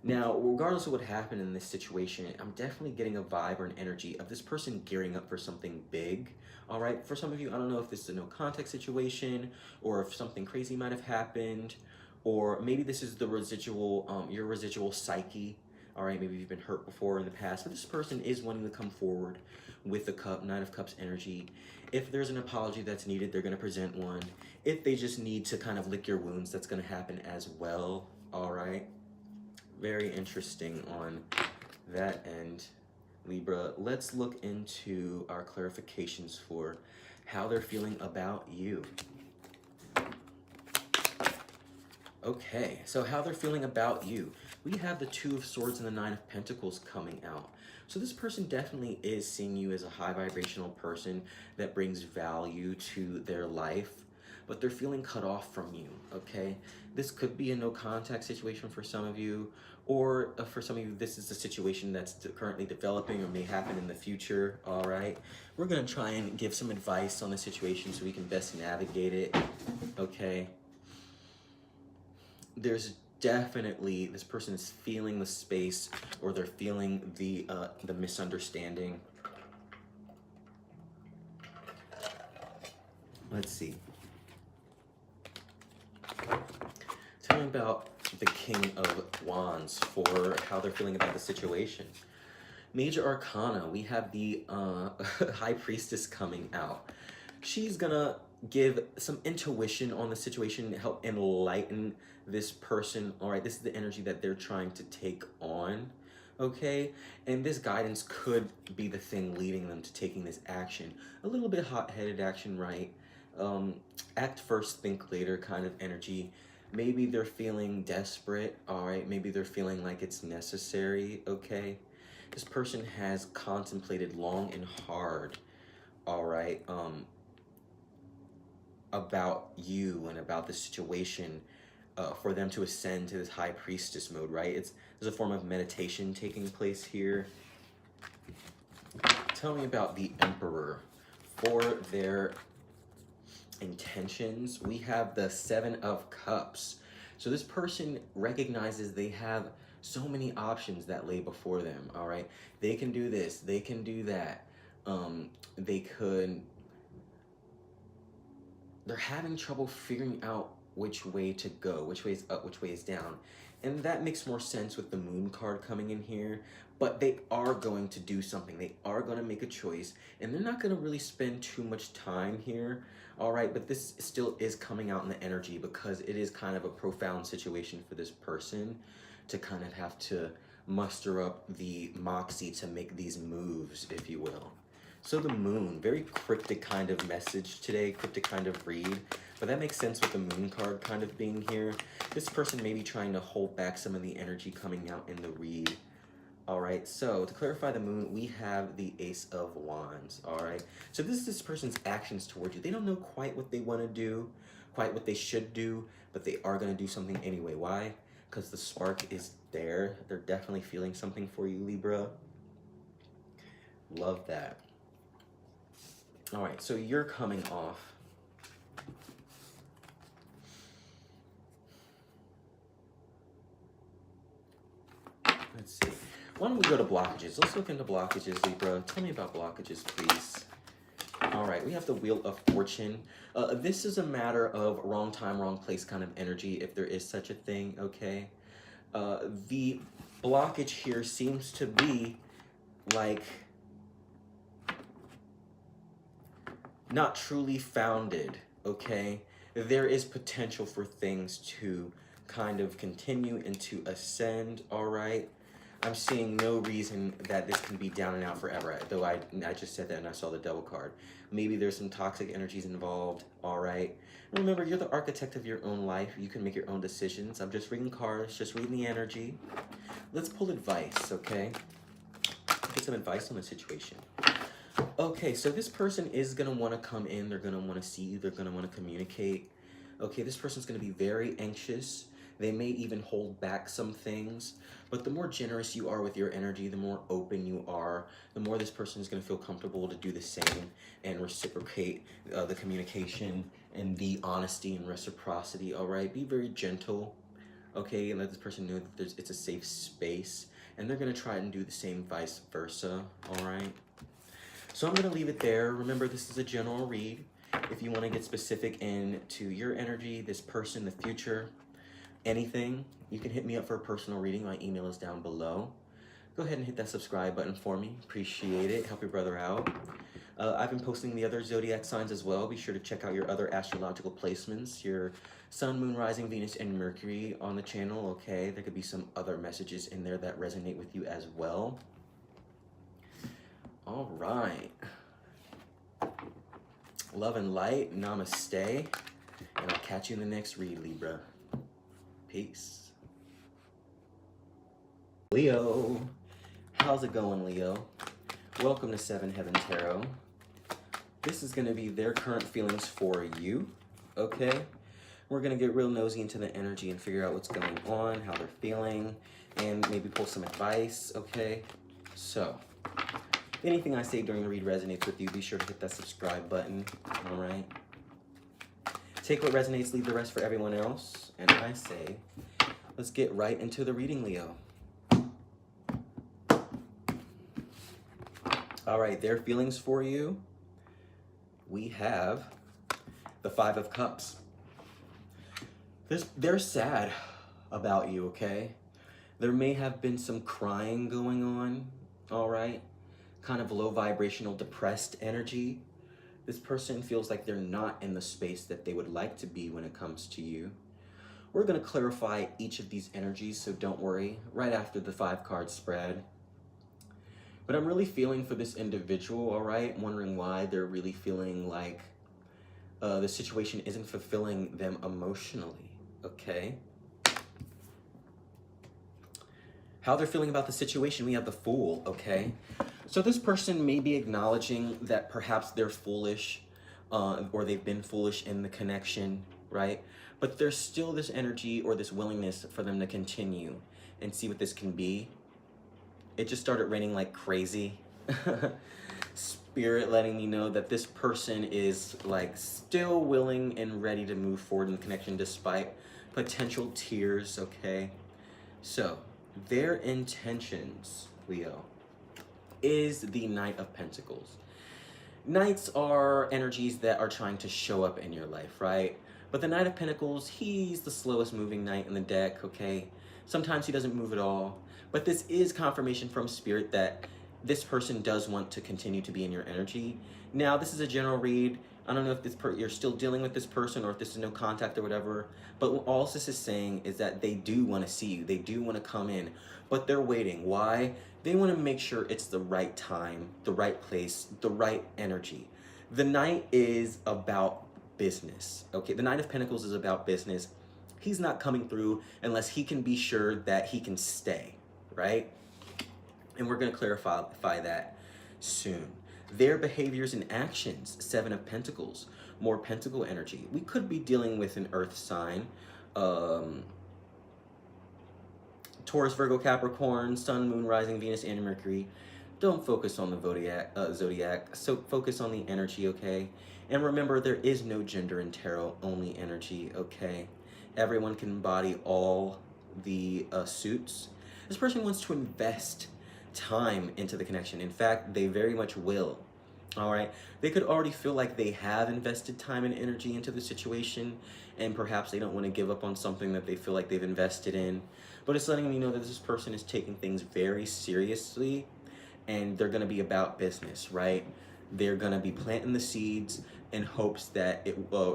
Now, regardless of what happened in this situation, I'm definitely getting a vibe or an energy of this person gearing up for something big, all right? For some of you, I don't know if this is a no contact situation or if something crazy might have happened, or maybe this is the residual, your residual psyche, all right? Maybe you've been hurt before in the past, but this person is wanting to come forward with the cup, Nine of Cups energy. If there's an apology that's needed, they're gonna present one. If they just need to kind of lick your wounds, that's gonna happen as well, all right? Very interesting on that end, Libra. Let's look into our clarifications for how they're feeling about you. Okay, so how they're feeling about you. We have the Two of Swords and the Nine of Pentacles coming out. So this person definitely is seeing you as a high vibrational person that brings value to their life, but they're feeling cut off from you, okay? This could be a no contact situation for some of you, or for some of you, this is a situation that's currently developing or may happen in the future, all right? We're gonna try and give some advice on the situation so we can best navigate it, okay? There's definitely, this person is feeling the space, or they're feeling the misunderstanding. Let's see. Tell me about the King of Wands for how they're feeling about the situation. Major Arcana, we have the High Priestess coming out. She's gonna give some intuition on the situation, help enlighten this person. All right, this is the energy that they're trying to take on, okay? And this guidance could be the thing leading them to taking this action. A little bit hot-headed action, right? Act first, think later kind of energy. Maybe they're feeling desperate, all right? Maybe they're feeling like it's necessary, okay? This person has contemplated long and hard, all right, about you and about the situation for them to ascend to this High Priestess mode, right? There's a form of meditation taking place here. Tell me about the Emperor for their intentions. We have the Seven of Cups. So this person recognizes they have so many options that lay before them, all right? They can do this, they can do that. They're having trouble figuring out which way to go, which way is up, which way is down. And that makes more sense with the Moon card coming in here, but they are going to do something. They are going to make a choice, and they're not going to really spend too much time here, all right? But this still is coming out in the energy because it is kind of a profound situation for this person to kind of have to muster up the moxie to make these moves, if you will. So the Moon, very cryptic kind of message today, cryptic kind of read, but that makes sense with the Moon card kind of being here. This person may be trying to hold back some of the energy coming out in the read. All right, so to clarify the Moon, we have the Ace of Wands, all right? So this is this person's actions towards you. They don't know quite what they want to do, quite what they should do, but they are going to do something anyway. Why? Because the spark is there. They're definitely feeling something for you, Libra. Love that. All right, so you're coming off. Let's see. Why don't we go to blockages? Let's look into blockages, Libra. Tell me about blockages, please. All right, we have the Wheel of Fortune. This is a matter of wrong time, wrong place kind of energy, if there is such a thing, okay? The blockage here seems to be like not truly founded, okay? There is potential for things to kind of continue and to ascend, all right? I'm seeing no reason that this can be down and out forever, though I just said that and I saw the Devil card. Maybe there's some toxic energies involved, all right? Remember, you're the architect of your own life. You can make your own decisions. I'm just reading cards, just reading the energy. Let's pull advice, okay? Get some advice on the situation. Okay, so this person is going to want to come in. They're going to want to see you. They're going to want to communicate. Okay, this person's going to be very anxious. They may even hold back some things. But the more generous you are with your energy, the more open you are, the more this person is going to feel comfortable to do the same and reciprocate the communication and the honesty and reciprocity, all right? Be very gentle, okay? And let this person know that it's a safe space. And they're going to try and do the same vice versa, all right? So I'm going to leave it there. Remember, this is a general read. If you want to get specific into your energy, this person, the future, anything, you can hit me up for a personal reading. My email is down below. Go ahead and hit that subscribe button for me. Appreciate it. Help your brother out. I've been posting the other zodiac signs as well. Be sure to check out your other astrological placements, your Sun, Moon, Rising, Venus, and Mercury on the channel, okay? There could be some other messages in there that resonate with you as well. All right. Love and light. Namaste. And I'll catch you in the next read, Libra. Peace. Leo. How's it going, Leo? Welcome to Seven Heaven Tarot. This is going to be their current feelings for you, okay? We're going to get real nosy into the energy and figure out what's going on, how they're feeling, and maybe pull some advice, okay? So, if anything I say during the read resonates with you, be sure to hit that subscribe button, all right? Take what resonates, leave the rest for everyone else. And I say, let's get right into the reading, Leo. All right, their feelings for you. We have the Five of Cups. They're sad about you, okay? There may have been some crying going on, all right? Kind of low vibrational, depressed energy. This person feels like they're not in the space that they would like to be when it comes to you. We're going to clarify each of these energies, so don't worry, right after the 5-card spread. But I'm really feeling for this individual, all right? Wondering why they're really feeling like the situation isn't fulfilling them emotionally, okay? How they're feeling about the situation, we have the Fool, okay? So this person may be acknowledging that perhaps they're foolish or they've been foolish in the connection, right? But there's still this energy or this willingness for them to continue and see what this can be. It just started raining like crazy. Spirit letting me know that this person is like still willing and ready to move forward in the connection despite potential tears, okay? So their intentions, Leo, is the Knight of Pentacles. Knights are energies that are trying to show up in your life, right? But the Knight of Pentacles, he's the slowest moving knight in the deck, okay? Sometimes he doesn't move at all. But this is confirmation from Spirit that this person does want to continue to be in your energy. Now, this is a general read. I don't know if you're still dealing with this person or if this is no contact or whatever. But all this is saying is that they do want to see you. They do want to come in. But they're waiting. Why? They want to make sure it's the right time, the right place, the right energy. The Knight is about business. Okay, the Knight of Pentacles is about business. He's not coming through unless he can be sure that he can stay, right? And we're going to clarify that soon. Their behaviors and actions, Seven of Pentacles, more Pentacle energy. We could be dealing with an Earth sign, Taurus, Virgo, Capricorn, Sun, Moon, Rising, Venus, and Mercury. Don't focus on the zodiac, so focus on the energy, okay? And remember, there is no gender in tarot, only energy, okay? Everyone can embody all the suits. This person wants to invest time into the connection. In fact, they very much will. All right. They could already feel like they have invested time and energy into the situation, and perhaps they don't want to give up on something that they feel like they've invested in. But it's letting me know that this person is taking things very seriously, and they're going to be about business, right? They're going to be planting the seeds in hopes that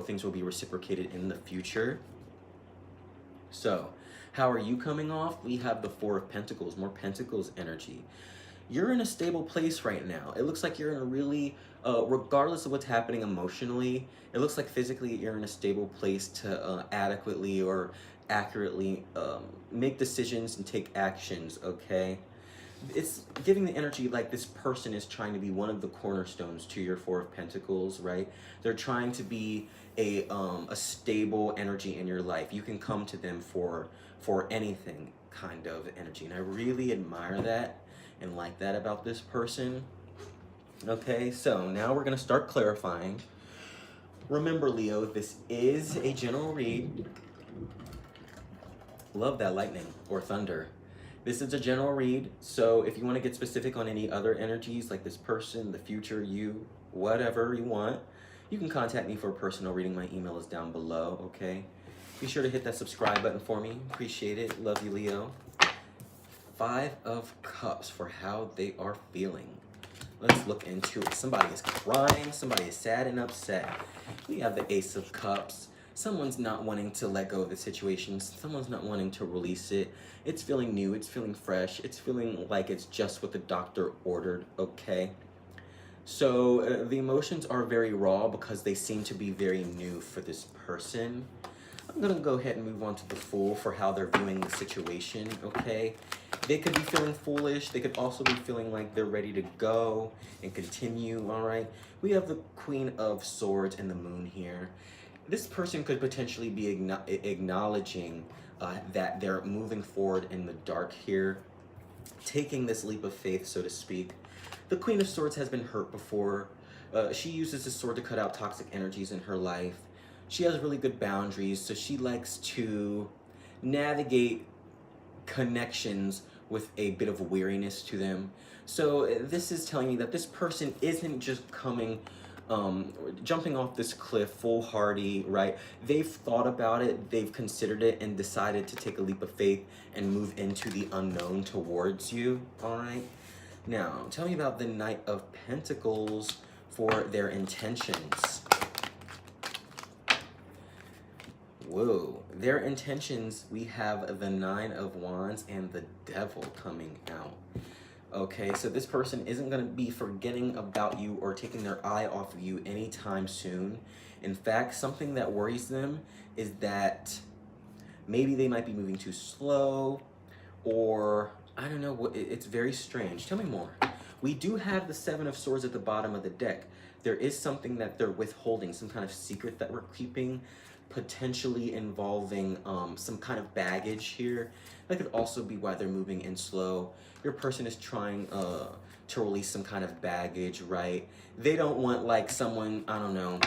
things will be reciprocated in the future. So, how are you coming off? We have the Four of Pentacles, more Pentacles energy. You're in a stable place right now. It looks like you're in a really, regardless of what's happening emotionally, it looks like physically you're in a stable place to adequately or accurately make decisions and take actions, okay? It's giving the energy like this person is trying to be one of the cornerstones to your Four of Pentacles, right? They're trying to be a stable energy in your life. You can come to them for anything kind of energy, and I really admire that and like that about this person. Okay, so now we're gonna start clarifying. Remember, Leo, this is a general read. Love that lightning or thunder. This is a general read, so if you want to get specific on any other energies like this person, the future, you, whatever you want, you can contact me for a personal reading. My email is down below, okay? Be sure to hit that subscribe button for me. Appreciate it. Love you, Leo. Five of Cups for how they are feeling. Let's look into it. Somebody is crying. Somebody is sad and upset. We have the Ace of Cups. Someone's not wanting to let go of the situation. Someone's not wanting to release it. It's feeling new. It's feeling fresh. It's feeling like it's just what the doctor ordered, okay? So the emotions are very raw because they seem to be very new for this person. I'm going to go ahead and move on to the Fool for how they're viewing the situation, okay? They could be feeling foolish. They could also be feeling like they're ready to go and continue, all right? We have the Queen of Swords and the Moon here. This person could potentially be acknowledging that they're moving forward in the dark here, taking this leap of faith, so to speak. The Queen of Swords has been hurt before. She uses this sword to cut out toxic energies in her life. She has really good boundaries, so she likes to navigate connections with a bit of weariness to them. So this is telling me that this person isn't just jumping off this cliff foolhardy, right? They've thought about it, they've considered it, and decided to take a leap of faith and move into the unknown towards you, all right? Now, tell me about the Knight of Pentacles for their intentions. Whoa, their intentions, we have the Nine of Wands and the Devil coming out. Okay, so this person isn't going to be forgetting about you or taking their eye off of you anytime soon. In fact, something that worries them is that maybe they might be moving too slow, or I don't know, it's very strange. Tell me more. We do have the Seven of Swords at the bottom of the deck. There is something that they're withholding, some kind of secret that we're keeping, potentially involving some kind of baggage here. That could also be why they're moving in slow. Your person is trying to release some kind of baggage, right? They don't want like someone, I don't know.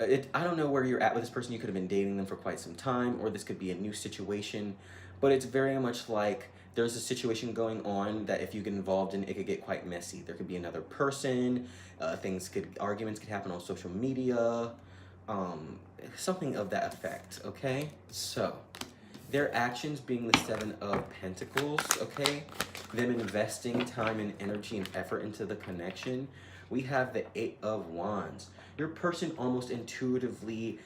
I don't know where you're at with this person. You could have been dating them for quite some time, or this could be a new situation. But it's very much like there's a situation going on that if you get involved in, it could get quite messy. There could be another person. Arguments could happen on social media. Something of that effect, okay? So, their actions being the Seven of Pentacles, okay? Them investing time and energy and effort into the connection. We have the Eight of Wands. Your person almost intuitively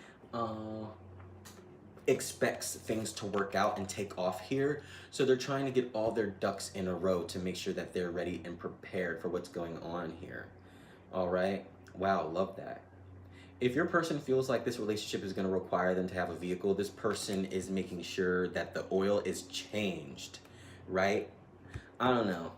expects things to work out and take off here. So they're trying to get all their ducks in a row to make sure that they're ready and prepared for what's going on here. All right? Wow, love that. If your person feels like this relationship is going to require them to have a vehicle, this person is making sure that the oil is changed, right? I don't know.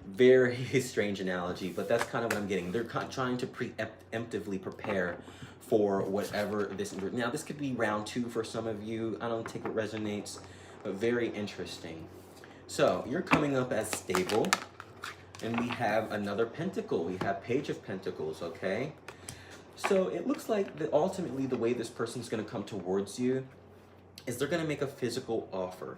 Very strange analogy, but that's kind of what I'm getting. They're trying to preemptively prepare for whatever this... Now, this could be round 2 for some of you. I don't think it resonates, but very interesting. So, you're coming up as stable, and we have another pentacle. We have Page of Pentacles, okay? So it looks like that ultimately the way this person's going to come towards you is they're going to make a physical offer.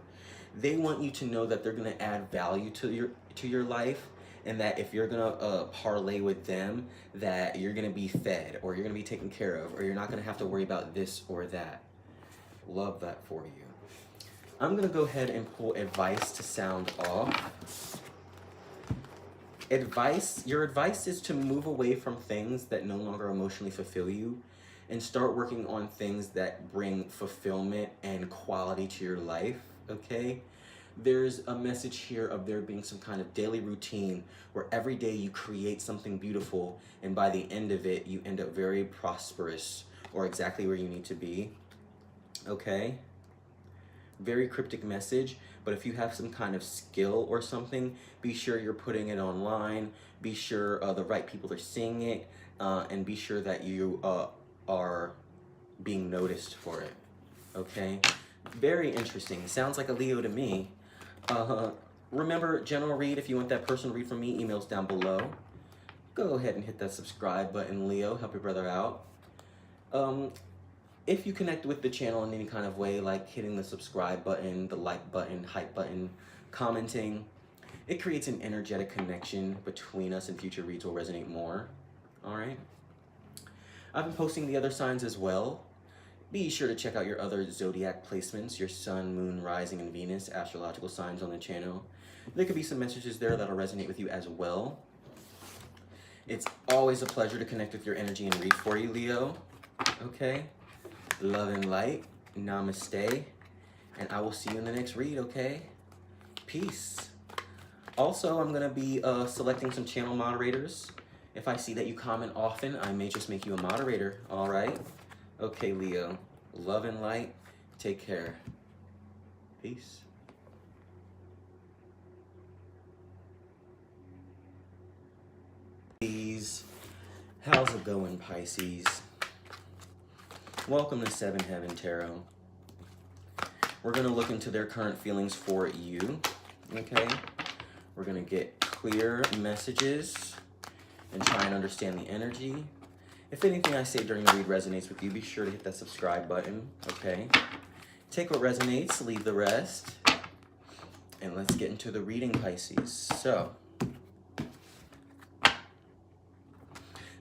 They want you to know that they're going to add value to your life, and that if you're gonna parlay with them, that you're gonna be fed, or you're gonna be taken care of, or you're not gonna have to worry about this or that. Love that for you. I'm gonna go ahead and pull advice to sound off. Your advice is to move away from things that no longer emotionally fulfill you and start working on things that bring fulfillment and quality to your life, okay? There's a message here of there being some kind of daily routine where every day you create something beautiful, and by the end of it, you end up very prosperous or exactly where you need to be, okay? Very cryptic message, but if you have some kind of skill or something, be sure you're putting it online, be sure the right people are seeing it, and be sure that you are being noticed for it, okay? Very interesting. Sounds like a Leo to me. Remember, general read, if you want that personal read from me, emails down below. Go ahead and hit that subscribe button, Leo. Help your brother out. If you connect with the channel in any kind of way, like hitting the subscribe button, the like button, hype button, commenting, it creates an energetic connection between us, and future reads will resonate more. All right? I've been posting the other signs as well. Be sure to check out your other zodiac placements, your sun, moon, rising, and Venus astrological signs on the channel. There could be some messages there that'll resonate with you as well. It's always a pleasure to connect with your energy and read for you, Leo. Okay? Love and light. Namaste. And I will see you in the next read, okay? Peace. Also, I'm going to be selecting some channel moderators. If I see that you comment often, I may just make you a moderator, all right? Okay, Leo. Love and light. Take care. Peace. How's it going, Pisces? Welcome to Seven Heaven Tarot. We're going to look into their current feelings for you, okay? We're going to get clear messages and try and understand the energy. If anything I say during the read resonates with you, be sure to hit that subscribe button, okay? Take what resonates, leave the rest. And let's get into the reading, Pisces. So,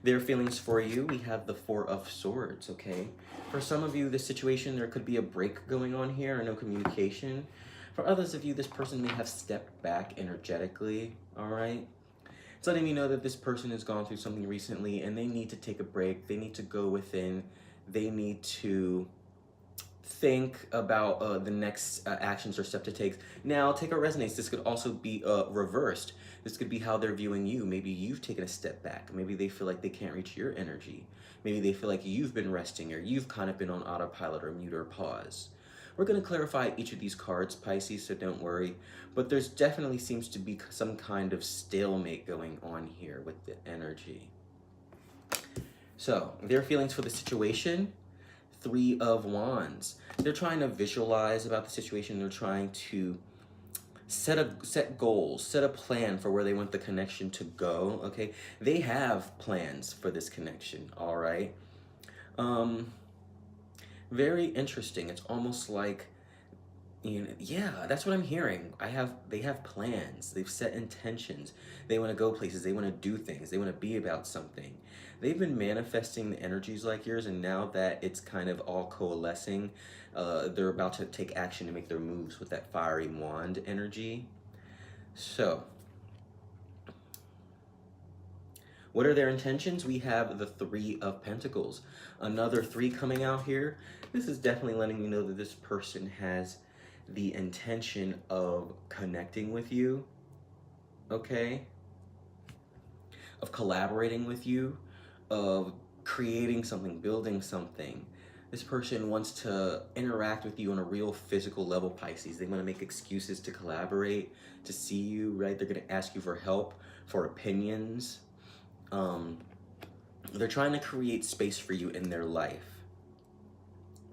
their feelings for you, we have the Four of Swords, okay? For some of you, this situation, there could be a break going on here or no communication. For others of you, this person may have stepped back energetically, all right? It's letting me know that this person has gone through something recently and they need to take a break. They need to go within. They need to think about the next actions or step to take. Now, take what resonates. This could also be reversed. This could be how they're viewing you. Maybe you've taken a step back. Maybe they feel like they can't reach your energy. Maybe they feel like you've been resting, or you've kind of been on autopilot or mute or pause. We're going to clarify each of these cards, Pisces, so don't worry. But there's definitely seems to be some kind of stalemate going on here with the energy. So, their feelings for the situation, Three of Wands. They're trying to visualize about the situation. They're trying to set goals, set a plan for where they want the connection to go, okay? They have plans for this connection, all right? Very interesting. It's almost like, you know, yeah, that's what I'm hearing. They have plans. They've set intentions. They want to go places. They want to do things. They want to be about something. They've been manifesting the energies like yours, and now that it's kind of all coalescing, they're about to take action to make their moves with that fiery wand energy. So, what are their intentions? We have the Three of Pentacles. Another three coming out here. This is definitely letting me know that this person has the intention of connecting with you, okay? Of collaborating with you, of creating something, building something. This person wants to interact with you on a real physical level, Pisces. They want to make excuses to collaborate, to see you, right? They're going to ask you for help, for opinions. They're trying to create space for you in their life.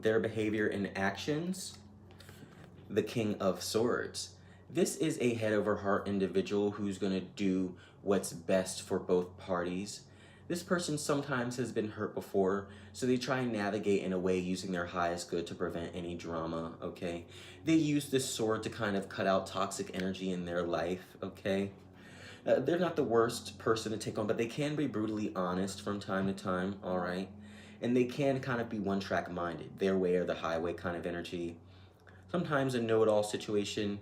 Their behavior and actions, the King of Swords. This is a head over heart individual who's going to do what's best for both parties. This person sometimes has been hurt before, so they try and navigate in a way using their highest good to prevent any drama, okay? They use this sword to kind of cut out toxic energy in their life, okay? They're not the worst person to take on, but they can be brutally honest from time to time, all right? And they can kind of be one-track minded, their way or the highway kind of energy. Sometimes a know-it-all situation.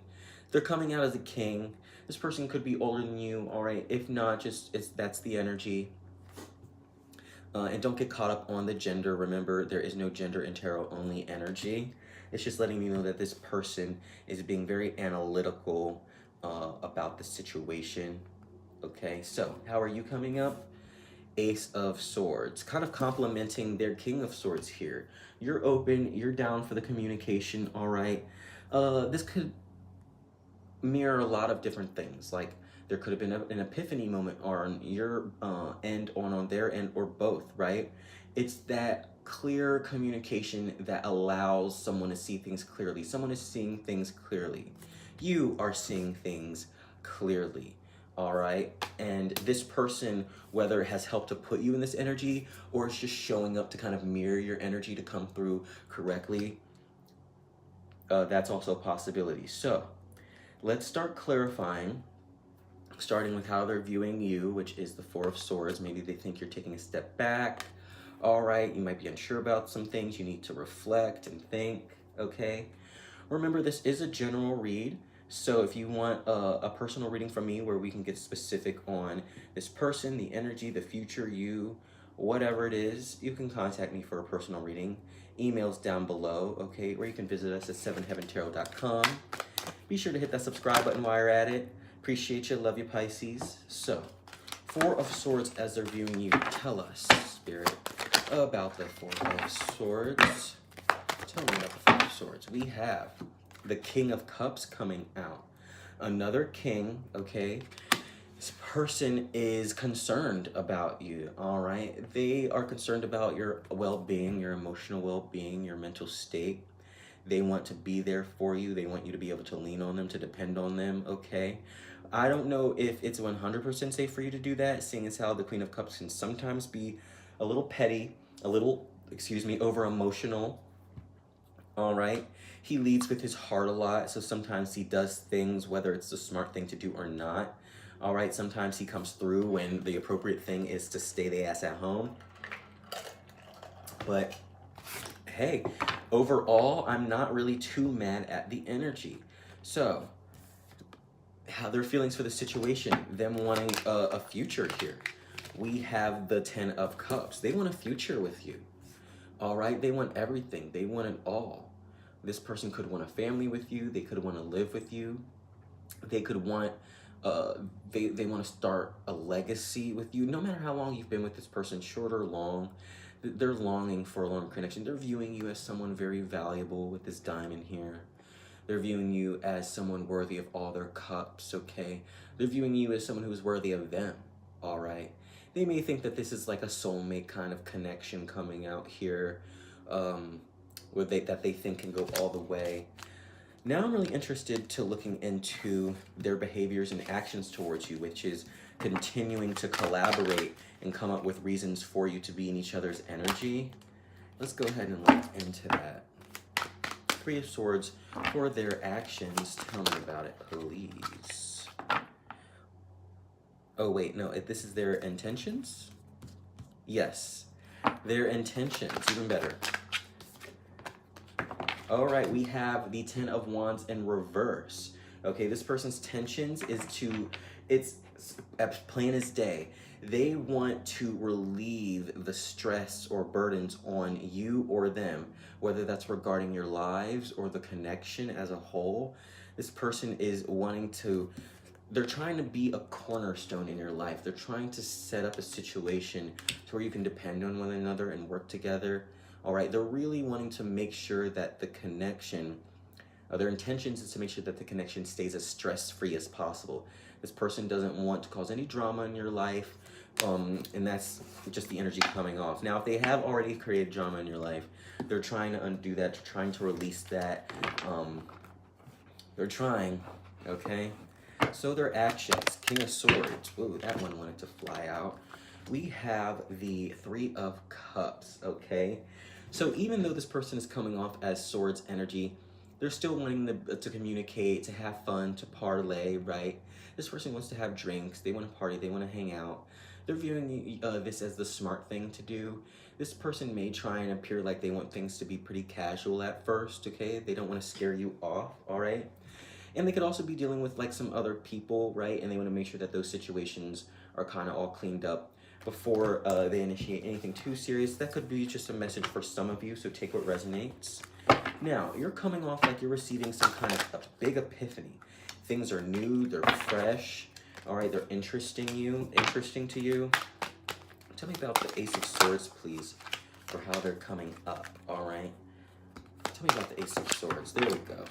They're coming out as a king. This person could be older than you, all right? If not, that's the energy. And don't get caught up on the gender. Remember, there is no gender in tarot, only energy. It's just letting me know that this person is being very analytical about the situation. Okay, so how are you coming up? Ace of Swords, kind of complementing their King of Swords here. You're open, you're down for the communication, all right? This could mirror a lot of different things, like there could have been an epiphany moment on your end, on their end, or both, right? It's that clear communication that allows someone to see things clearly. Someone is seeing things clearly. You are seeing things clearly, all right? And this person, whether it has helped to put you in this energy or it's just showing up to kind of mirror your energy to come through correctly, that's also a possibility. So let's start clarifying, starting with how they're viewing you, which is the Four of Swords. Maybe they think you're taking a step back. All right, you might be unsure about some things. You need to reflect and think, okay? Remember, this is a general read. So if you want a personal reading from me where we can get specific on this person, the energy, the future, you, whatever it is, you can contact me for a personal reading. Email's down below, okay? Or you can visit us at sevenheaventarot.com. Be sure to hit that subscribe button while you're at it. Appreciate you. Love you, Pisces. So, Four of Swords as they're viewing you. Tell us, Spirit, about the Four of Swords. Tell me about the Four of Swords. We have the King of Cups coming out. Another king, okay? This person is concerned about you, all right? They are concerned about your well-being, your emotional well-being, your mental state. They want to be there for you. They want you to be able to lean on them, to depend on them, okay? I don't know if it's 100% safe for you to do that, seeing as how the Queen of Cups can sometimes be a little petty, a little, over-emotional, all right? He leads with his heart a lot, so sometimes he does things, whether it's the smart thing to do or not, all right? Sometimes he comes through when the appropriate thing is to stay the ass at home. But, hey, overall, I'm not really too mad at the energy. So, how their feelings for the situation, them wanting a future here. We have the Ten of Cups. They want a future with you, all right? They want everything. They want it all. This person could want a family with you. They could want to live with you. They could want, they want to start a legacy with you. No matter how long you've been with this person, short or long, they're longing for a long connection. They're viewing you as someone very valuable with this diamond here. They're viewing you as someone worthy of all their cups, okay? They're viewing you as someone who's worthy of them, all right? They may think that this is like a soulmate kind of connection coming out here, that they think can go all the way. Now I'm really interested to looking into their behaviors and actions towards you, which is continuing to collaborate and come up with reasons for you to be in each other's energy. Let's go ahead and look into that. Three of Swords for their actions. Tell me about it, please. Oh, wait, no, this is their intentions? Yes, their intentions, even better. All right, we have the Ten of Wands in reverse. Okay, this person's tensions is it's as plain as day. They want to relieve the stress or burdens on you or them, whether that's regarding your lives or the connection as a whole. This person is wanting to, they're trying to be a cornerstone in your life. They're trying to set up a situation to where you can depend on one another and work together. All right, they're really wanting to make sure that the connection, their intentions is to make sure that the connection stays as stress-free as possible. This person doesn't want to cause any drama in your life, and that's just the energy coming off. Now, if they have already created drama in your life, they're trying to undo that, they're trying to release that. They're trying, okay? So their actions, King of Swords. Ooh, that one wanted to fly out. We have the Three of Cups, okay? So even though this person is coming off as Swords energy, They're still wanting to communicate, to have fun, to parlay, right? This person wants to have drinks, they want to party, they want to hang out. They're viewing this as the smart thing to do. This person may try and appear like they want things to be pretty casual at first, okay? They don't want to scare you off, all right? And they could also be dealing with like some other people, right? And they want to make sure that those situations are kind of all cleaned up before they initiate anything too serious. That could be just a message for some of you, so take what resonates. Now, you're coming off like you're receiving some kind of a big epiphany. Things are new, they're fresh, all right? They're interesting to you. Tell me about the Ace of Swords, please, for how they're coming up, all right? Tell me about the Ace of Swords. There we go.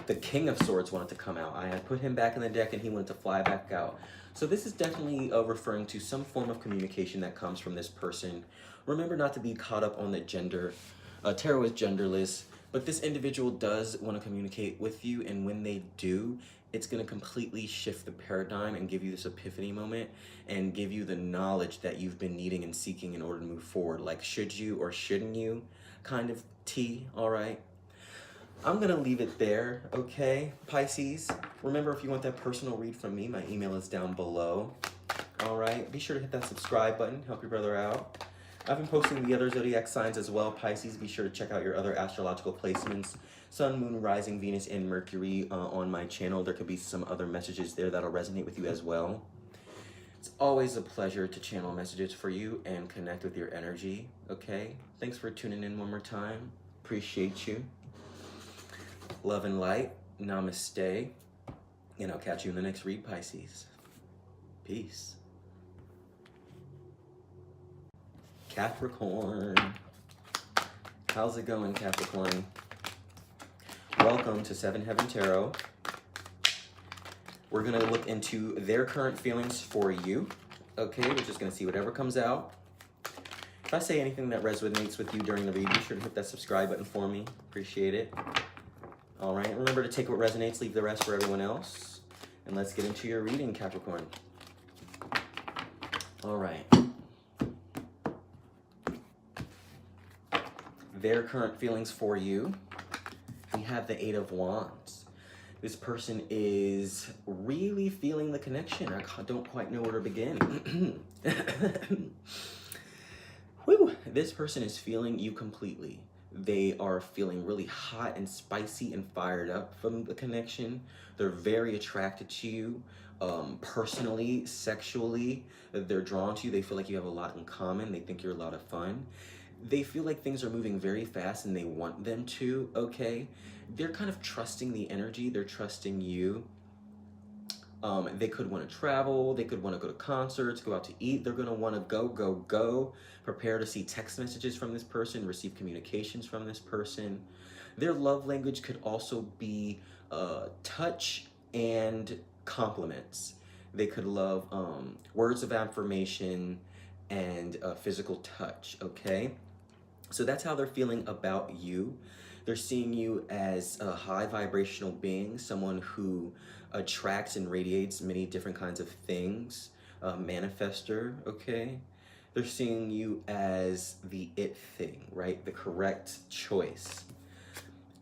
The King of Swords wanted to come out. I had put him back in the deck and he wanted to fly back out. So this is definitely referring to some form of communication that comes from this person. Remember not to be caught up on the gender. Tarot is genderless, but this individual does want to communicate with you, and when they do, it's going to completely shift the paradigm and give you this epiphany moment and give you the knowledge that you've been needing and seeking in order to move forward. Like, should you or shouldn't you kind of tea, all right? I'm going to leave it there, okay, Pisces? Remember, if you want that personal read from me, my email is down below, all right? Be sure to hit that subscribe button, help your brother out. I've been posting the other zodiac signs as well, Pisces. Be sure to check out your other astrological placements, Sun, Moon, Rising, Venus, and Mercury on my channel. There could be some other messages there that'll resonate with you as well. It's always a pleasure to channel messages for you and connect with your energy, okay? Thanks for tuning in one more time. Appreciate you. Love and light. Namaste. And I'll catch you in the next read, Pisces. Peace. Capricorn. How's it going, Capricorn? Welcome to Seven Heaven Tarot. We're going to look into their current feelings for you. Okay, we're just going to see whatever comes out. If I say anything that resonates with you during the read, be sure to hit that subscribe button for me. Appreciate it. All right, remember to take what resonates, leave the rest for everyone else. And let's get into your reading, Capricorn. All right. Their current feelings for you. We have the Eight of Wands. This person is really feeling the connection. I don't quite know where to begin. Whew. This person is feeling you completely. They are feeling really hot and spicy and fired up from the connection. They're very attracted to you personally, sexually. They're drawn to you. They feel like you have a lot in common. They think you're a lot of fun. They feel like things are moving very fast and they want them to, okay? They're kind of trusting the energy. They're trusting you. They could want to travel. They could want to go to concerts, go out to eat. They're going to want to go. Prepare to see text messages from this person, receive communications from this person. Their love language could also be touch and compliments. They could love words of affirmation and physical touch, okay? So that's how they're feeling about you. They're seeing you as a high vibrational being, someone who attracts and radiates many different kinds of things, manifester, okay? They're seeing you as the it thing, right? The correct choice.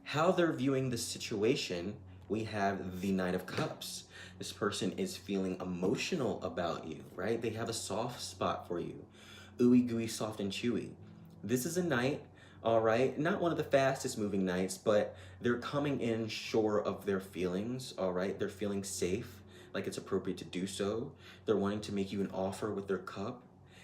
How they're viewing the situation, we have the Knight of Cups. This person is feeling emotional about you, right? They have a soft spot for you. Ooey gooey, soft and chewy. This is a knight, all right? Not one of the fastest moving knights, but they're coming in sure of their feelings, all right? They're feeling safe, like it's appropriate to do so. They're wanting to make you an offer with their cup.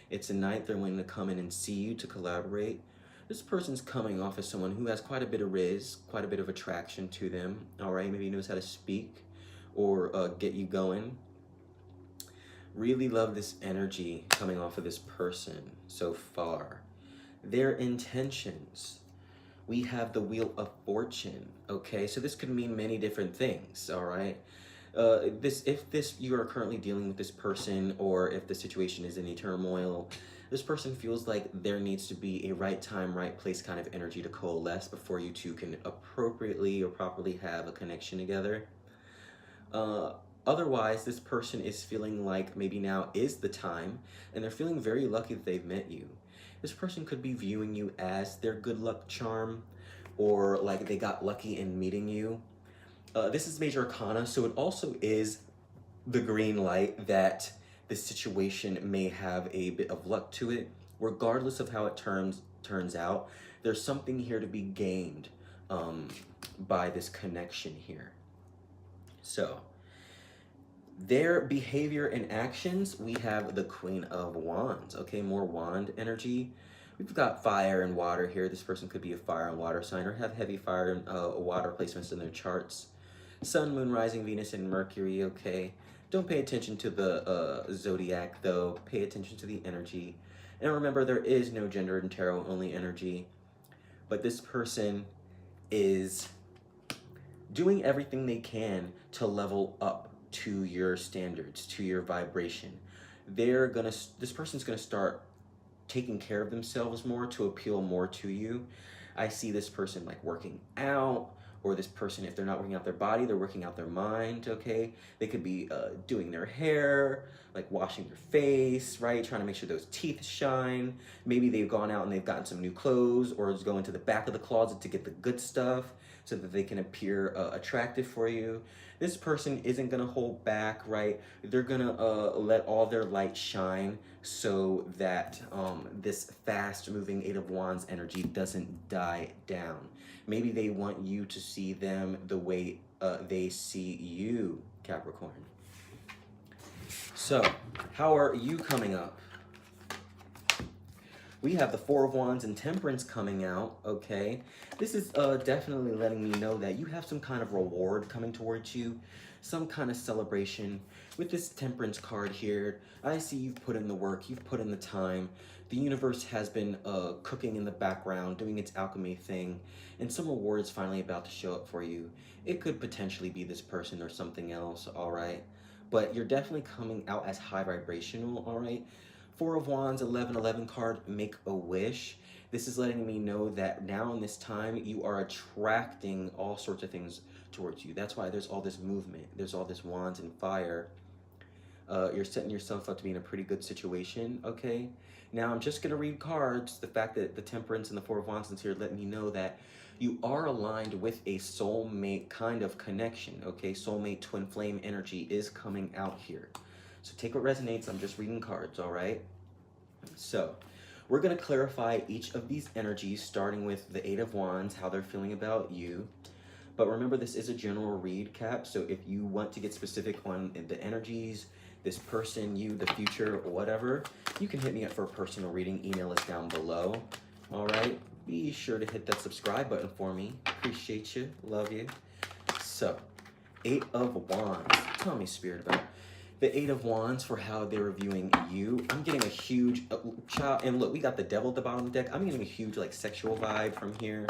It's a knight. They're wanting to come in and see you, to collaborate. This person's coming off as someone who has quite a bit of riz, quite a bit of attraction to them, all right? Maybe knows how to speak or get you going. Really love this energy coming off of this person so far. Their intentions. We have the Wheel of Fortune, okay? So this could mean many different things, all right? If you are currently dealing with this person, or if the situation is in a turmoil, this person feels like there needs to be a right time, right place kind of energy to coalesce before you two can appropriately or properly have a connection together. Otherwise, this person is feeling like maybe now is the time, and they're feeling very lucky that they've met you. This person could be viewing you as their good luck charm, or like they got lucky in meeting you. This is major arcana, so it also is the green light that the situation may have a bit of luck to it. Regardless of how it turns out, there's something here to be gained by this connection here. So their behavior and actions, we have the Queen of Wands. Okay, more wand energy. We've got fire and water here. This person could be a fire and water sign or have heavy fire and water placements in their charts. Sun, Moon, Rising, Venus, and Mercury. Okay, don't pay attention to the zodiac though. Pay attention to the energy. And remember, there is no gender in tarot, only energy. But this person is doing everything they can to level up to your standards, to your vibration. This person's gonna start taking care of themselves more to appeal more to you. I see this person like working out, or this person, if they're not working out their body, they're working out their mind, okay? They could be doing their hair, like washing their face, right? Trying to make sure those teeth shine. Maybe they've gone out and they've gotten some new clothes, or is going to the back of the closet to get the good stuff so that they can appear attractive for you. This person isn't gonna hold back, right? They're gonna let all their light shine so that this fast-moving Eight of Wands energy doesn't die down. Maybe they want you to see them the way they see you, Capricorn. So, how are you coming up? We have the Four of Wands and Temperance coming out, okay? This is definitely letting me know that you have some kind of reward coming towards you, some kind of celebration. With this Temperance card here, I see you've put in the work, you've put in the time. The universe has been cooking in the background, doing its alchemy thing, and some reward's finally about to show up for you. It could potentially be this person or something else, all right? But you're definitely coming out as high vibrational, all right? Four of Wands, 1111 card, make a wish. This is letting me know that now in this time, you are attracting all sorts of things towards you. That's why there's all this movement. There's all this wands and fire. You're setting yourself up to be in a pretty good situation, okay? Now, I'm just going to read cards. The fact that the Temperance and the Four of Wands is here let me know that you are aligned with a soulmate kind of connection, okay? Soulmate twin flame energy is coming out here. So take what resonates. I'm just reading cards, all right? So we're going to clarify each of these energies, starting with the Eight of Wands, how they're feeling about you. But remember, this is a general read, Cap. So if you want to get specific on the energies, this person, you, the future, whatever, you can hit me up for a personal reading. Email is down below, all right? Be sure to hit that subscribe button for me. Appreciate you. Love you. So, Eight of Wands. Tell me, Spirit, about the Eight of Wands for how they're viewing you. I'm getting a huge child, and look, we got the Devil at the bottom of the deck. I'm getting a huge like sexual vibe from here.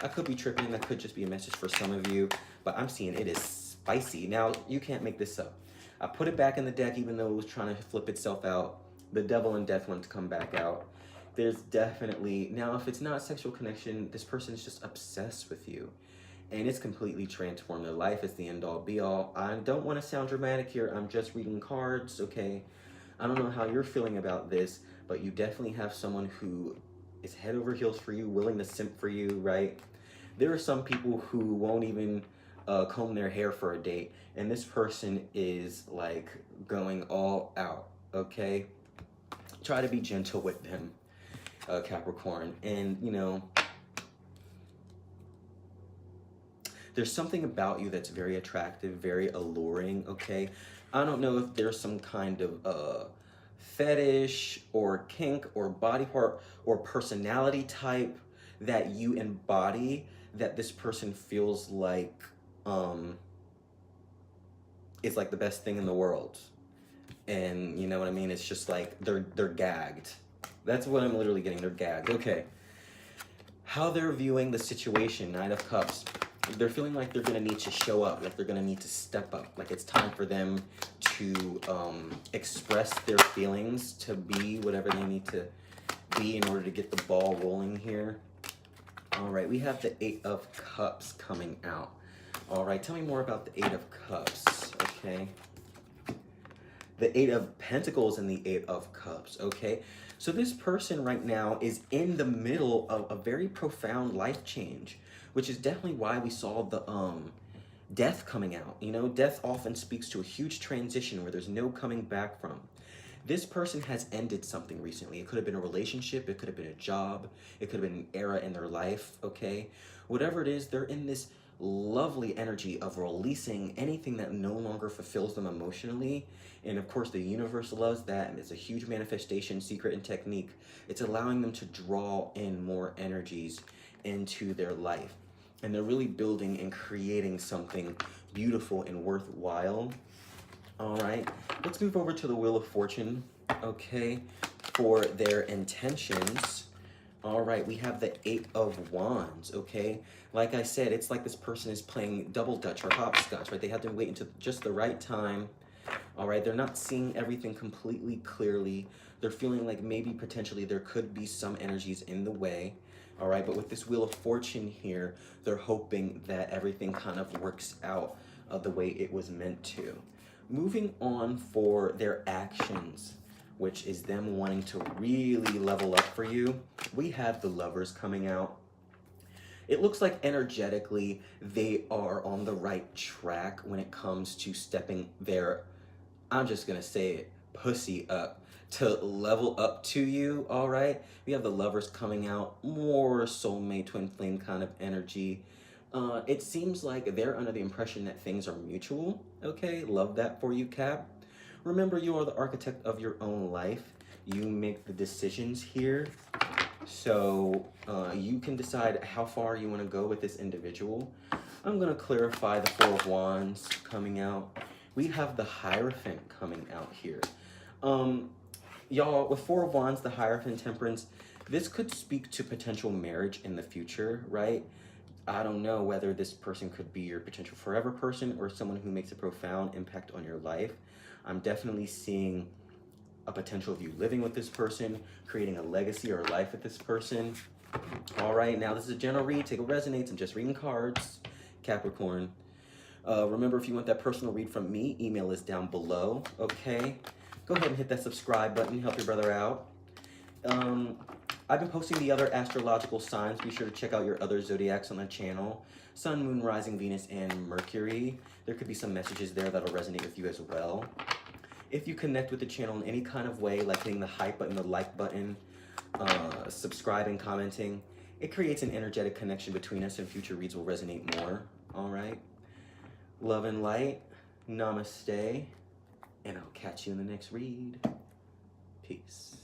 I could be tripping. That could just be a message for some of you, but I'm seeing it is spicy. Now, you can't make this up. I put it back in the deck even though it was trying to flip itself out. The Devil and Death want to come back out. There's definitely, now if it's not a sexual connection, this person is just obsessed with you. And it's completely transformed their life. It's the end-all, be-all. I don't want to sound dramatic here. I'm just reading cards, okay? I don't know how you're feeling about this, but you definitely have someone who is head over heels for you, willing to simp for you, right? There are some people who won't even comb their hair for a date, and this person is, like, going all out, okay? Try to be gentle with them, Capricorn. And, you know, there's something about you that's very attractive, very alluring, okay? I don't know if there's some kind of fetish or kink or body part or personality type that you embody that this person feels like is like the best thing in the world. And you know what I mean? It's just like they're gagged. That's what I'm literally getting. They're gagged. Okay. How they're viewing the situation, Knight of Cups. They're feeling like they're going to need to show up, like they're going to need to step up, like it's time for them to express their feelings, to be whatever they need to be in order to get the ball rolling here. All right, we have the Eight of Cups coming out. All right, tell me more about the Eight of Cups, okay? The Eight of Pentacles and the Eight of Cups, okay? So this person right now is in the middle of a very profound life change, which is definitely why we saw the death coming out. You know, death often speaks to a huge transition where there's no coming back from. This person has ended something recently. It could have been a relationship, it could have been a job, it could have been an era in their life, okay? Whatever it is, they're in this lovely energy of releasing anything that no longer fulfills them emotionally. And of course, the universe loves that, and it's a huge manifestation secret and technique. It's allowing them to draw in more energies into their life. And they're really building and creating something beautiful and worthwhile. All right, let's move over to the Wheel of Fortune, okay, for their intentions. All right, we have the Eight of Wands, okay? Like I said, it's like this person is playing double dutch or hopscotch, right? They have to wait until just the right time. All right, they're not seeing everything completely clearly. They're feeling like maybe potentially there could be some energies in the way. All right, but with this Wheel of Fortune here, they're hoping that everything kind of works out the way it was meant to. Moving on for their actions, which is them wanting to really level up for you, we have the Lovers coming out. It looks like energetically they are on the right track when it comes to stepping their, I'm just gonna say it, pussy up to level up to you, all right? We have the Lovers coming out, more soulmate, twin flame kind of energy. It seems like they're under the impression that things are mutual, okay? Love that for you, Cap. Remember, you are the architect of your own life. You make the decisions here. So you can decide how far you want to go with this individual. I'm going to clarify the Four of Wands coming out. We have the Hierophant coming out here. Y'all, with Four of Wands, the Hierophant, Temperance, this could speak to potential marriage in the future, right? I don't know whether this person could be your potential forever person or someone who makes a profound impact on your life. I'm definitely seeing a potential of you living with this person, creating a legacy or a life with this person. All right, now this is a general read. Take what resonates. I'm just reading cards, Capricorn. Remember, if you want that personal read from me, email is down below, okay? Go ahead and hit that subscribe button. Help your brother out. I've been posting the other astrological signs. Be sure to check out your other zodiacs on the channel. Sun, Moon, Rising, Venus, and Mercury. There could be some messages there that'll resonate with you as well. If you connect with the channel in any kind of way, like hitting the hype button, the like button, subscribing, commenting, it creates an energetic connection between us and future reads will resonate more. All right. Love and light. Namaste. And I'll catch you in the next read. Peace.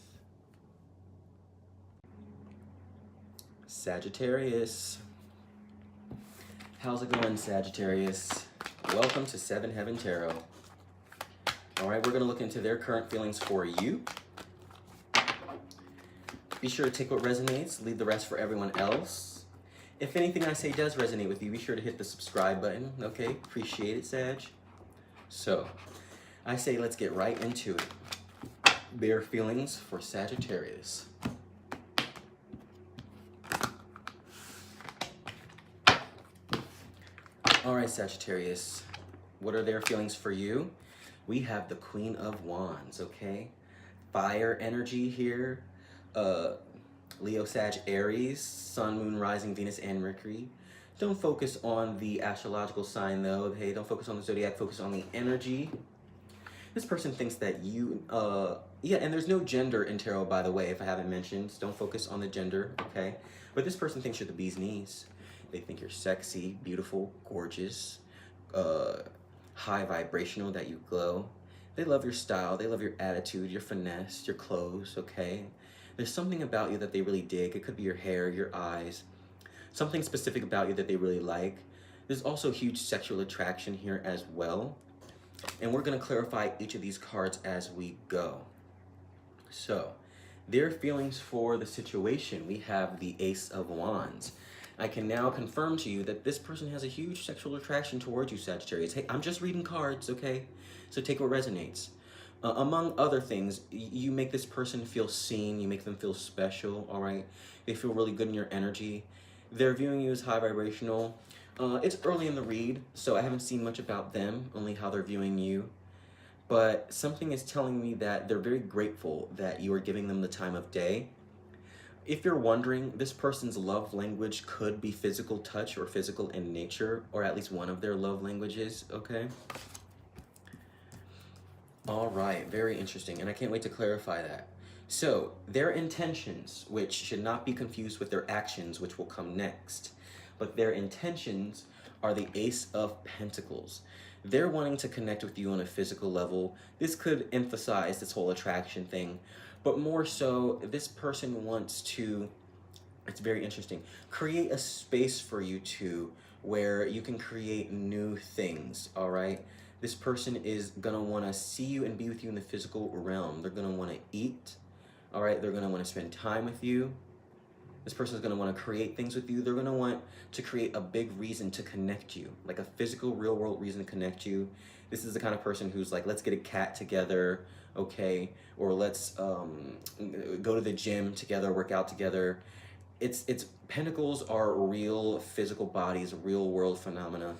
Sagittarius. How's it going, Sagittarius? Welcome to Seven Heaven Tarot. All right, we're going to look into their current feelings for you. Be sure to take what resonates, leave the rest for everyone else. If anything I say does resonate with you, be sure to hit the subscribe button, okay? Appreciate it, Sag. So, I say let's get right into it. Their feelings for Sagittarius. All right, Sagittarius, what are their feelings for you? We have the Queen of Wands, okay? Fire energy here. Leo, Sag, Aries, Sun, Moon, Rising, Venus, and Mercury. Don't focus on the astrological sign, though. Hey, don't focus on the zodiac, focus on the energy. This person thinks that you, yeah, and there's no gender in tarot, by the way, if I haven't mentioned. So don't focus on the gender, okay? But this person thinks you're the bee's knees. They think you're sexy, beautiful, gorgeous, high vibrational, that you glow. They love your style, they love your attitude, your finesse, your clothes, okay? There's something about you that they really dig. It could be your hair, your eyes, something specific about you that they really like. There's also huge sexual attraction here as well. And we're gonna clarify each of these cards as we go. So, their feelings for the situation. We have the Ace of Wands. I can now confirm to you that this person has a huge sexual attraction towards you, Sagittarius. Hey, I'm just reading cards, okay? So take what resonates. Among other things, you make this person feel seen, you make them feel special, all right? They feel really good in your energy. They're viewing you as high vibrational. It's early in the read, so I haven't seen much about them, only how they're viewing you. but something is telling me that they're very grateful that you are giving them the time of day. If you're wondering, this person's love language could be physical touch or physical in nature, or at least one of their love languages, okay? All right, very interesting, and I can't wait to clarify that. So, their intentions, which should not be confused with their actions, which will come next, but their intentions are the Ace of Pentacles. They're wanting to connect with you on a physical level. This could emphasize this whole attraction thing, but more so, this person wants to, it's very interesting, create a space for you two where you can create new things, all right? This person is gonna wanna see you and be with you in the physical realm. They're gonna wanna eat, all right? They're gonna wanna spend time with you. This person is gonna wanna create things with you. They're gonna want to create a big reason to connect you, like a physical, real world reason to connect you. This is the kind of person who's like, let's get a cat together, okay? Or let's go to the gym together, work out together. It's pentacles are real physical bodies, real world phenomena,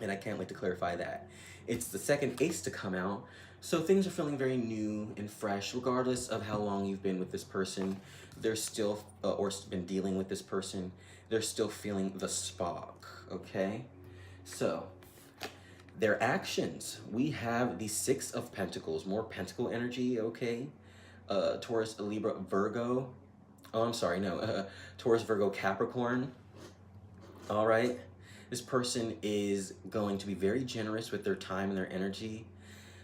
and I can't wait to clarify that. It's the second ace to come out, so things are feeling very new and fresh, regardless of how long you've been with this person. They're still, or been dealing with this person, they're still feeling the spark, okay? So, their actions, we have the Six of Pentacles, more pentacle energy, okay? Taurus, Libra, Virgo. Oh, I'm sorry, no. Taurus, Virgo, Capricorn. All right. This person is going to be very generous with their time and their energy.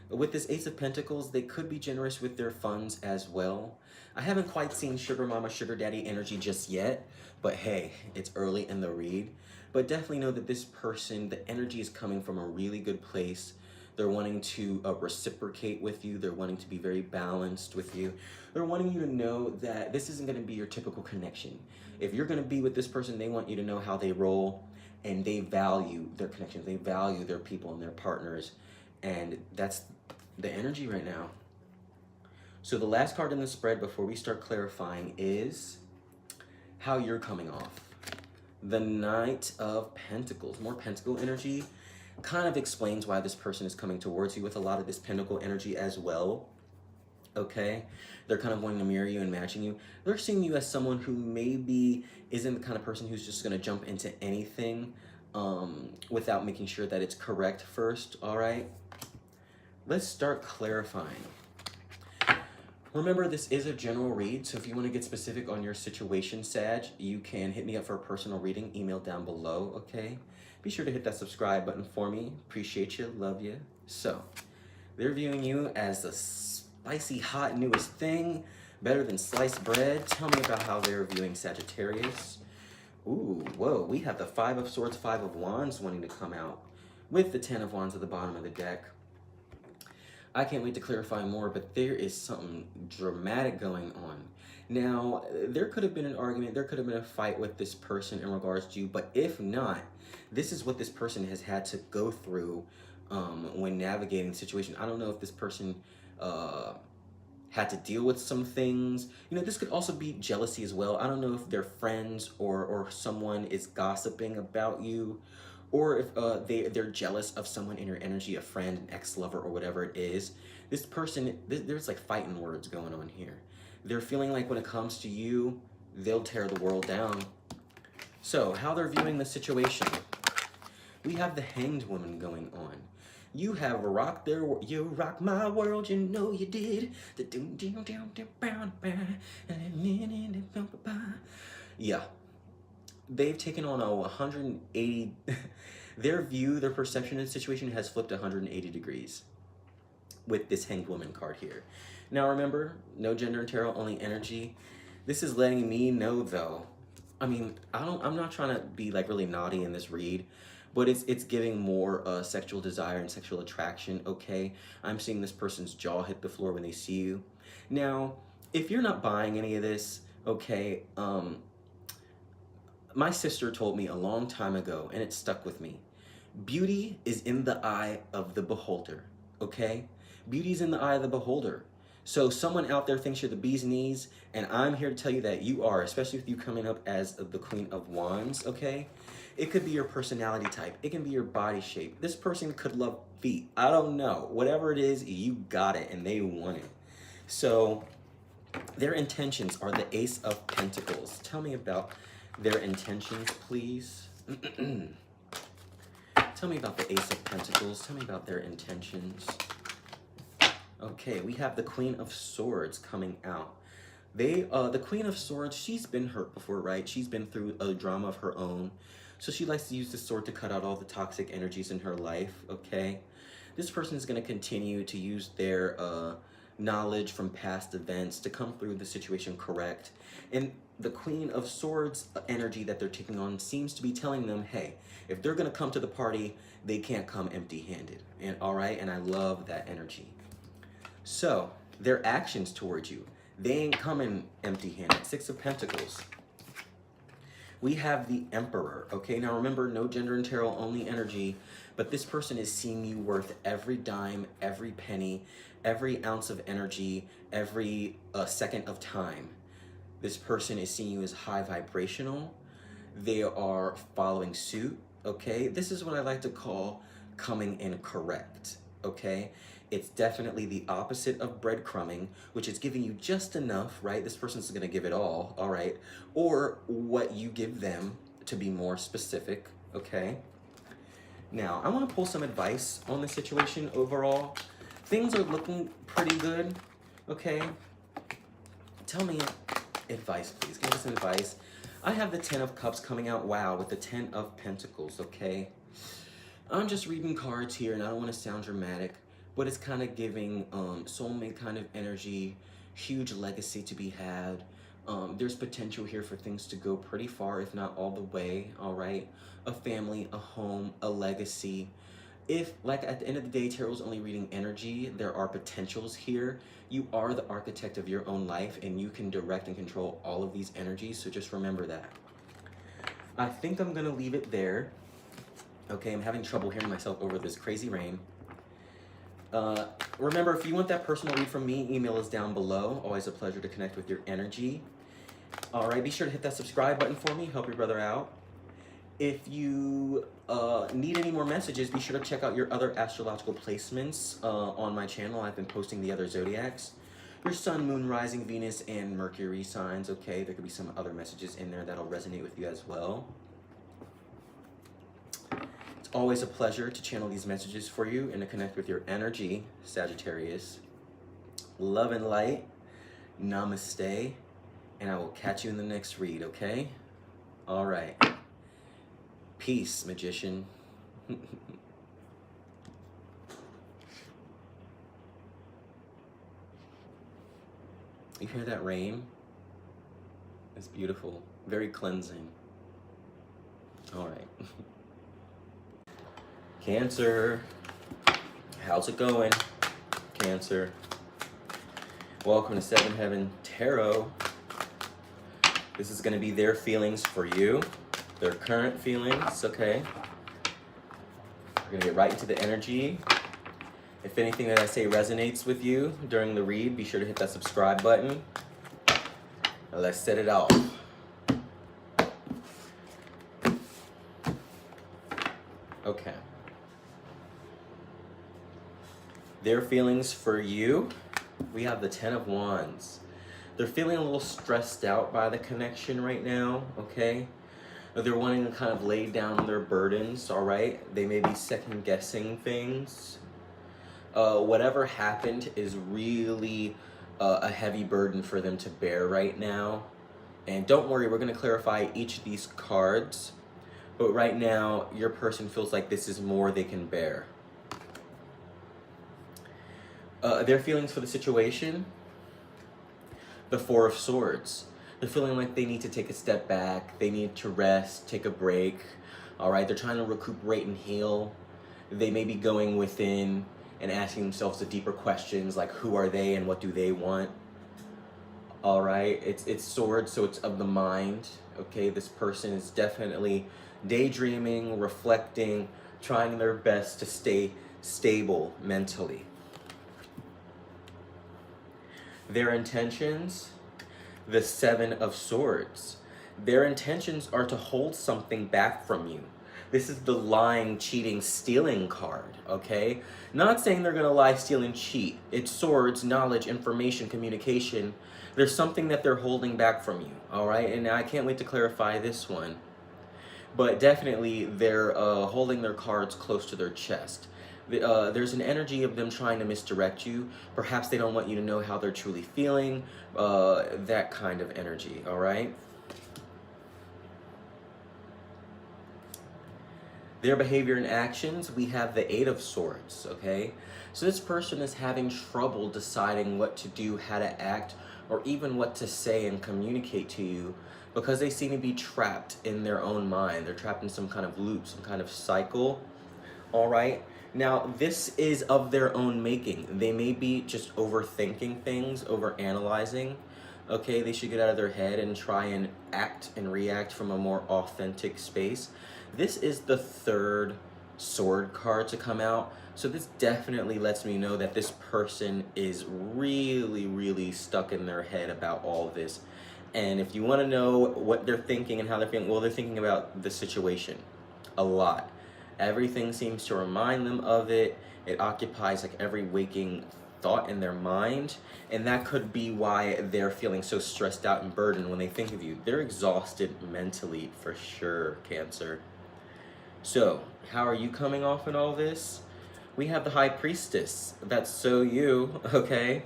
With this Ace of Pentacles, they could be generous with their funds as well. I haven't quite seen Sugar Mama, Sugar Daddy energy just yet, but hey, it's early in the read. But definitely know that this person, the energy is coming from a really good place. They're wanting to reciprocate with you. They're wanting to be very balanced with you. They're wanting you to know that this isn't going to be your typical connection. If you're going to be with this person, they want you to know how they roll, and they value their connections. They value their people and their partners, and that's the energy right now. So the last card in the spread before we start clarifying is how you're coming off. The Knight of Pentacles, more pentacle energy, kind of explains why this person is coming towards you with a lot of this pentacle energy as well, okay? They're kind of wanting to mirror you and matching you. They're seeing you as someone who maybe isn't the kind of person who's just gonna jump into anything without making sure that it's correct first, all right? Let's start clarifying. Remember, this is a general read, so if you want to get specific on your situation, Sag, you can hit me up for a personal reading, email down below, okay? Be sure to hit that subscribe button for me. Appreciate you, love you. So, they're viewing you as the spicy, hot, newest thing, better than sliced bread. Tell me about how they're viewing Sagittarius. Ooh, whoa, we have the Five of Swords, Five of Wands wanting to come out with the Ten of Wands at the bottom of the deck. I can't wait to clarify more, but there is something dramatic going on. Now, there could have been an argument, there could have been a fight with this person in regards to you, but if not, this is what this person has had to go through when navigating the situation. I don't know if this person had to deal with some things. You know, this could also be jealousy as well. I don't know if they're friends or someone is gossiping about you, or if they're jealous of someone in your energy, a friend, an ex-lover, or whatever it is. This person, there's like fighting words going on here. They're feeling like when it comes to you, they'll tear the world down. So, how they're viewing the situation. We have the Hanged Woman going on. You have rocked their world. You rocked my world, you know you did. Yeah. They've taken on a 180, their view, their perception of the situation has flipped 180 degrees with this Hanged Woman card here. Now remember, no gender in tarot, only energy. This is letting me know though, I mean, I'm not trying to be like really naughty in this read, but it's giving more sexual desire and sexual attraction, okay? I'm seeing this person's jaw hit the floor when they see you. Now, if you're not buying any of this, okay, my sister told me a long time ago, and it stuck with me. Beauty is in the eye of the beholder, okay? Beauty is in the eye of the beholder. So someone out there thinks you're the bee's knees, and I'm here to tell you that you are, especially with you coming up as the Queen of Wands, okay? It could be your personality type. It can be your body shape. This person could love feet. I don't know. Whatever it is, you got it, and they want it. So their intentions are the Ace of Pentacles. Tell me about their intentions, please. Tell me about the Ace of Pentacles. Tell me about their intentions. Okay, we have the Queen of Swords coming out. The Queen of Swords, she's been hurt before, right? She's been through a drama of her own. So she likes to use the sword to cut out all the toxic energies in her life, okay? This person is going to continue to use their knowledge from past events to come through the situation correct. And the Queen of Swords energy that they're taking on seems to be telling them, hey, if they're going to come to the party, they can't come empty-handed. And all right, and I love that energy. So, their actions towards you, they ain't coming empty-handed. Six of Pentacles. We have the Emperor, okay? Now remember, no gender in tarot, only energy, but this person is seeing you worth every dime, every penny, every ounce of energy, every second of time. This person is seeing you as high vibrational. They are following suit, okay? This is what I like to call coming in correct, okay? It's definitely the opposite of breadcrumbing, which is giving you just enough, right? This person's gonna give it all right? Or what you give them, to be more specific, okay? Now, I wanna pull some advice on the situation overall. Things are looking pretty good, okay? Tell me advice, please. Give us some advice. I have the Ten of Cups coming out, wow, with the Ten of Pentacles, okay? I'm just reading cards here, and I don't want to sound dramatic, but it's kind of giving soulmate kind of energy, huge legacy to be had. There's potential here for things to go pretty far, if not all the way, all right? A family, a home, a legacy. If, like, at the end of the day, tarot's only reading energy, there are potentials here. You are the architect of your own life, and you can direct and control all of these energies, so just remember that. I think I'm going to leave it there. Okay, I'm having trouble hearing myself over this crazy rain. Remember, if you want that personal read from me, email is down below. Always a pleasure to connect with your energy. All right, be sure to hit that subscribe button for me. Help your brother out. If you need any more messages, be sure to check out your other astrological placements on my channel. I've been posting the other zodiacs. Your sun, moon, rising, Venus, and Mercury signs, okay? There could be some other messages in there that'll resonate with you as well. It's always a pleasure to channel these messages for you and to connect with your energy, Sagittarius. Love and light. Namaste. And I will catch you in the next read, okay? All right. Peace, magician. You hear that rain? It's beautiful. Very cleansing. All right. Cancer. How's it going, Cancer? Welcome to Seven Heaven Tarot. This is going to be their feelings for you. Their current feelings, okay? We're going to get right into the energy. If anything that I say resonates with you during the read, be sure to hit that subscribe button. Now let's set it off. Okay. Their feelings for you, we have the Ten of Wands. They're feeling a little stressed out by the connection right now, okay? They're wanting to kind of lay down their burdens, all right? They may be second guessing things. Whatever happened is really a heavy burden for them to bear right now. And don't worry, we're going to clarify each of these cards. But right now, your person feels like this is more they can bear. Their feelings for the situation, the Four of Swords. They're feeling like they need to take a step back. They need to rest, take a break. All right, they're trying to recuperate and heal. They may be going within and asking themselves the deeper questions like who are they and what do they want. All right, it's swords, so it's of the mind. Okay, this person is definitely daydreaming, reflecting, trying their best to stay stable mentally. Their intentions, the Seven of Swords. Their intentions are to hold something back from you. This is the lying, cheating, stealing card, okay? Not saying they're gonna lie, steal, and cheat. It's swords, knowledge, information, communication. There's something that they're holding back from you, all right? And I can't wait to clarify this one. But definitely they're holding their cards close to their chest. There's an energy of them trying to misdirect you. Perhaps they don't want you to know how they're truly feeling. That kind of energy, all right? Their behavior and actions, we have the Eight of Swords, okay? So this person is having trouble deciding what to do, how to act, or even what to say and communicate to you, because they seem to be trapped in their own mind. They're trapped in some kind of loop, some kind of cycle, all right? Now, this is of their own making. They may be just overthinking things, overanalyzing, okay? They should get out of their head and try and act and react from a more authentic space. This is the third sword card to come out. So this definitely lets me know that this person is really, really stuck in their head about all of this. And if you want to know what they're thinking and how they're feeling, well, they're thinking about the situation a lot. Everything seems to remind them of it. It occupies like every waking thought in their mind. And that could be why they're feeling so stressed out and burdened when they think of you. They're exhausted mentally for sure, Cancer. So, how are you coming off in all this? We have the High Priestess. That's so you, okay?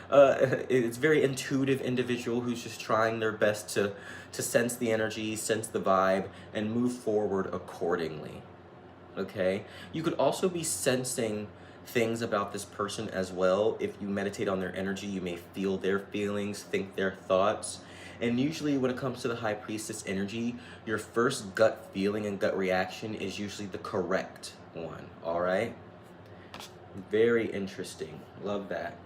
It's a very intuitive individual who's just trying their best to sense the energy, sense the vibe, and move forward accordingly, okay? You could also be sensing things about this person as well. If you meditate on their energy, you may feel their feelings, think their thoughts. And usually when it comes to the High Priestess energy, your first gut feeling and gut reaction is usually the correct one, all right? Very interesting. Love that.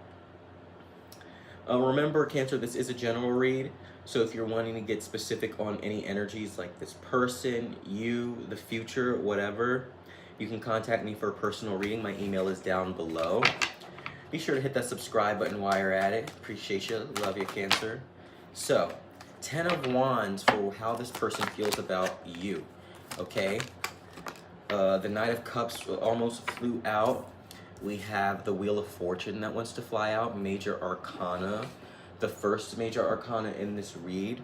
Remember, Cancer, this is a general read. So if you're wanting to get specific on any energies like this person, you, the future, whatever, you can contact me for a personal reading. My email is down below. Be sure to hit that subscribe button while you're at it. Appreciate you. Love you, Cancer. So, 10 of Wands for how this person feels about you, okay? The Knight of Cups almost flew out. We have the Wheel of Fortune that wants to fly out, Major Arcana. The first Major Arcana in this read,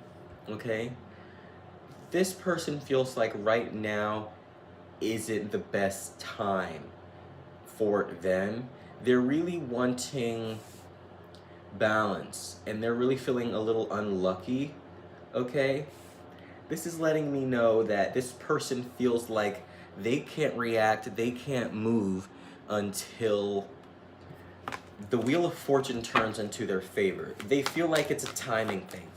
okay? This person feels like right now isn't the best time for them. They're really wanting balance, and they're really feeling a little unlucky, okay? This is letting me know that this person feels like they can't react, they can't move until the Wheel of Fortune turns into their favor. They feel like it's a timing thing.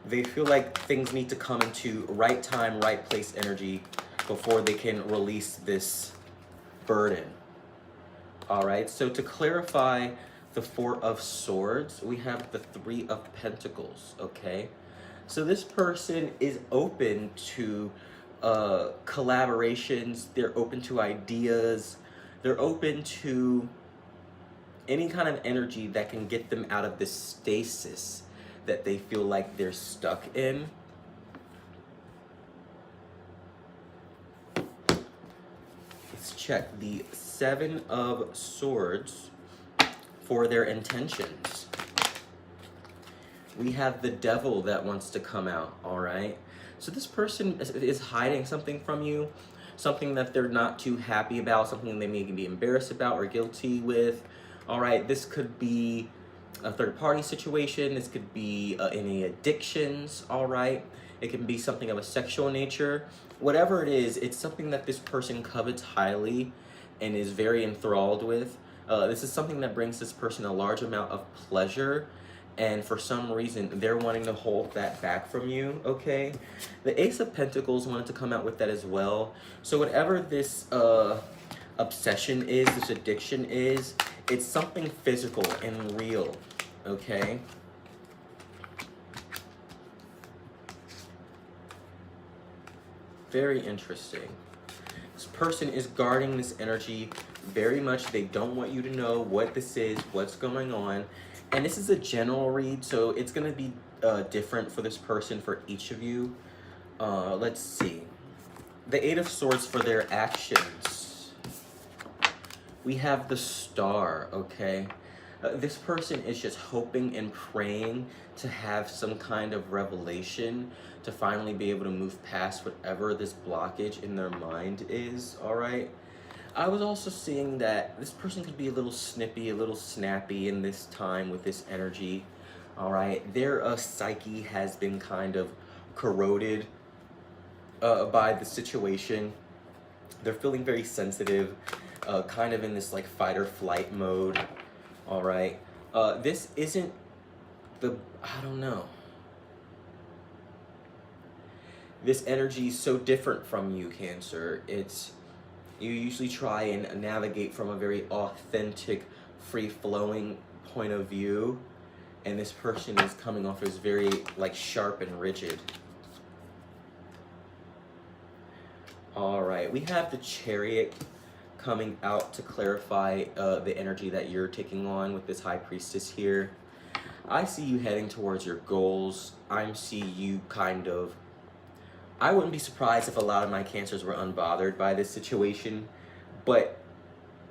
They feel like things need to come into right time, right place energy before they can release this burden. All right, so to clarify the Four of Swords, we have the Three of Pentacles, okay? So this person is open to collaborations, they're open to ideas, they're open to any kind of energy that can get them out of this stasis that they feel like they're stuck in. Let's check the Seven of Swords for their intentions. We have the Devil that wants to come out, all right? So this person is hiding something from you, something that they're not too happy about, something they may be embarrassed about or guilty with, all right? This could be a third-party situation. This could be any addictions, all right? It can be something of a sexual nature. Whatever it is, it's something that this person covets highly and is very enthralled with. This is something that brings this person a large amount of pleasure, and for some reason, they're wanting to hold that back from you, okay? The Ace of Pentacles wanted to come out with that as well. So whatever this obsession is, this addiction is, it's something physical and real, okay? Very interesting. This person is guarding this energy very much. They don't want you to know what this is, what's going on, And this is a general read, so it's going to be different for this person, for each of you. Let's see. The Eight of Swords for their actions. We have the Star, okay? This person is just hoping and praying to have some kind of revelation, to finally be able to move past whatever this blockage in their mind is, all right? I was also seeing that this person could be a little snippy, a little snappy in this time with this energy, all right? Their psyche has been kind of corroded by the situation. They're feeling very sensitive, kind of in this like fight or flight mode, all right? This isn't I don't know. This energy is so different from you, Cancer. You usually try and navigate from a very authentic, free-flowing point of view, and this person is coming off as very like sharp and rigid. All right, we have the Chariot coming out to clarify the energy that you're taking on with this High Priestess here. I see you heading towards your goals. I see you kind of... I wouldn't be surprised if a lot of my Cancers were unbothered by this situation, but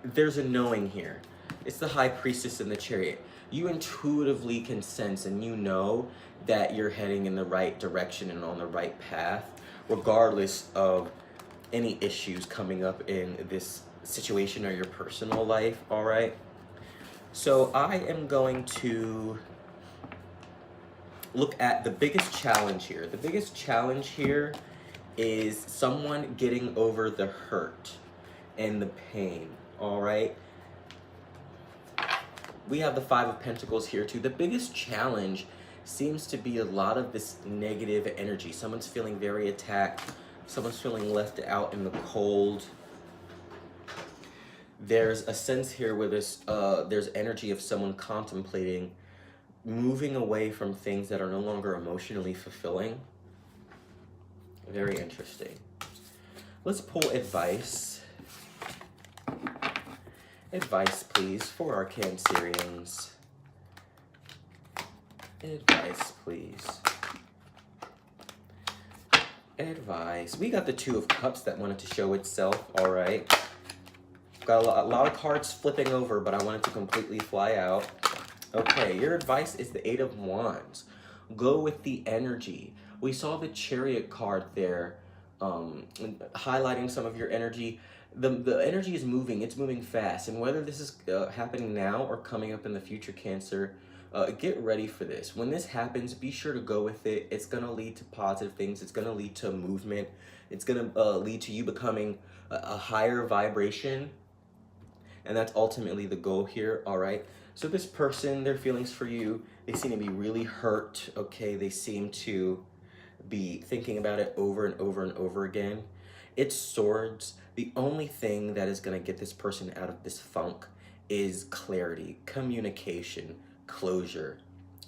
there's a knowing here. It's the High Priestess and the Chariot. You intuitively can sense and you know that you're heading in the right direction and on the right path, regardless of any issues coming up in this situation or your personal life, all right? So I am going to look at the biggest challenge here. The biggest challenge here is someone getting over the hurt and the pain, all right? We have the Five of Pentacles here too. The biggest challenge seems to be a lot of this negative energy. Someone's feeling very attacked. Someone's feeling left out in the cold. There's a sense here where there's energy of someone contemplating moving away from things that are no longer emotionally fulfilling. Very interesting. Let's pull advice. Advice, please, for our Cancerians. Advice, please. Advice. We got the Two of Cups that wanted to show itself, all right. Got a lot of cards flipping over, but I wanted to completely fly out. Okay, your advice is the Eight of Wands. Go with the energy. We saw the Chariot card there, highlighting some of your energy. The energy is moving, it's moving fast, and whether this is happening now or coming up in the future, Cancer, get ready for this. When this happens, be sure to go with it. It's going to lead to positive things. It's going to lead to movement. It's going to lead to you becoming a higher vibration, and that's ultimately the goal here, all right? So this person, their feelings for you, they seem to be really hurt, okay? They seem to be thinking about it over and over and over again. It's Swords. The only thing that is going to get this person out of this funk is clarity, communication, closure.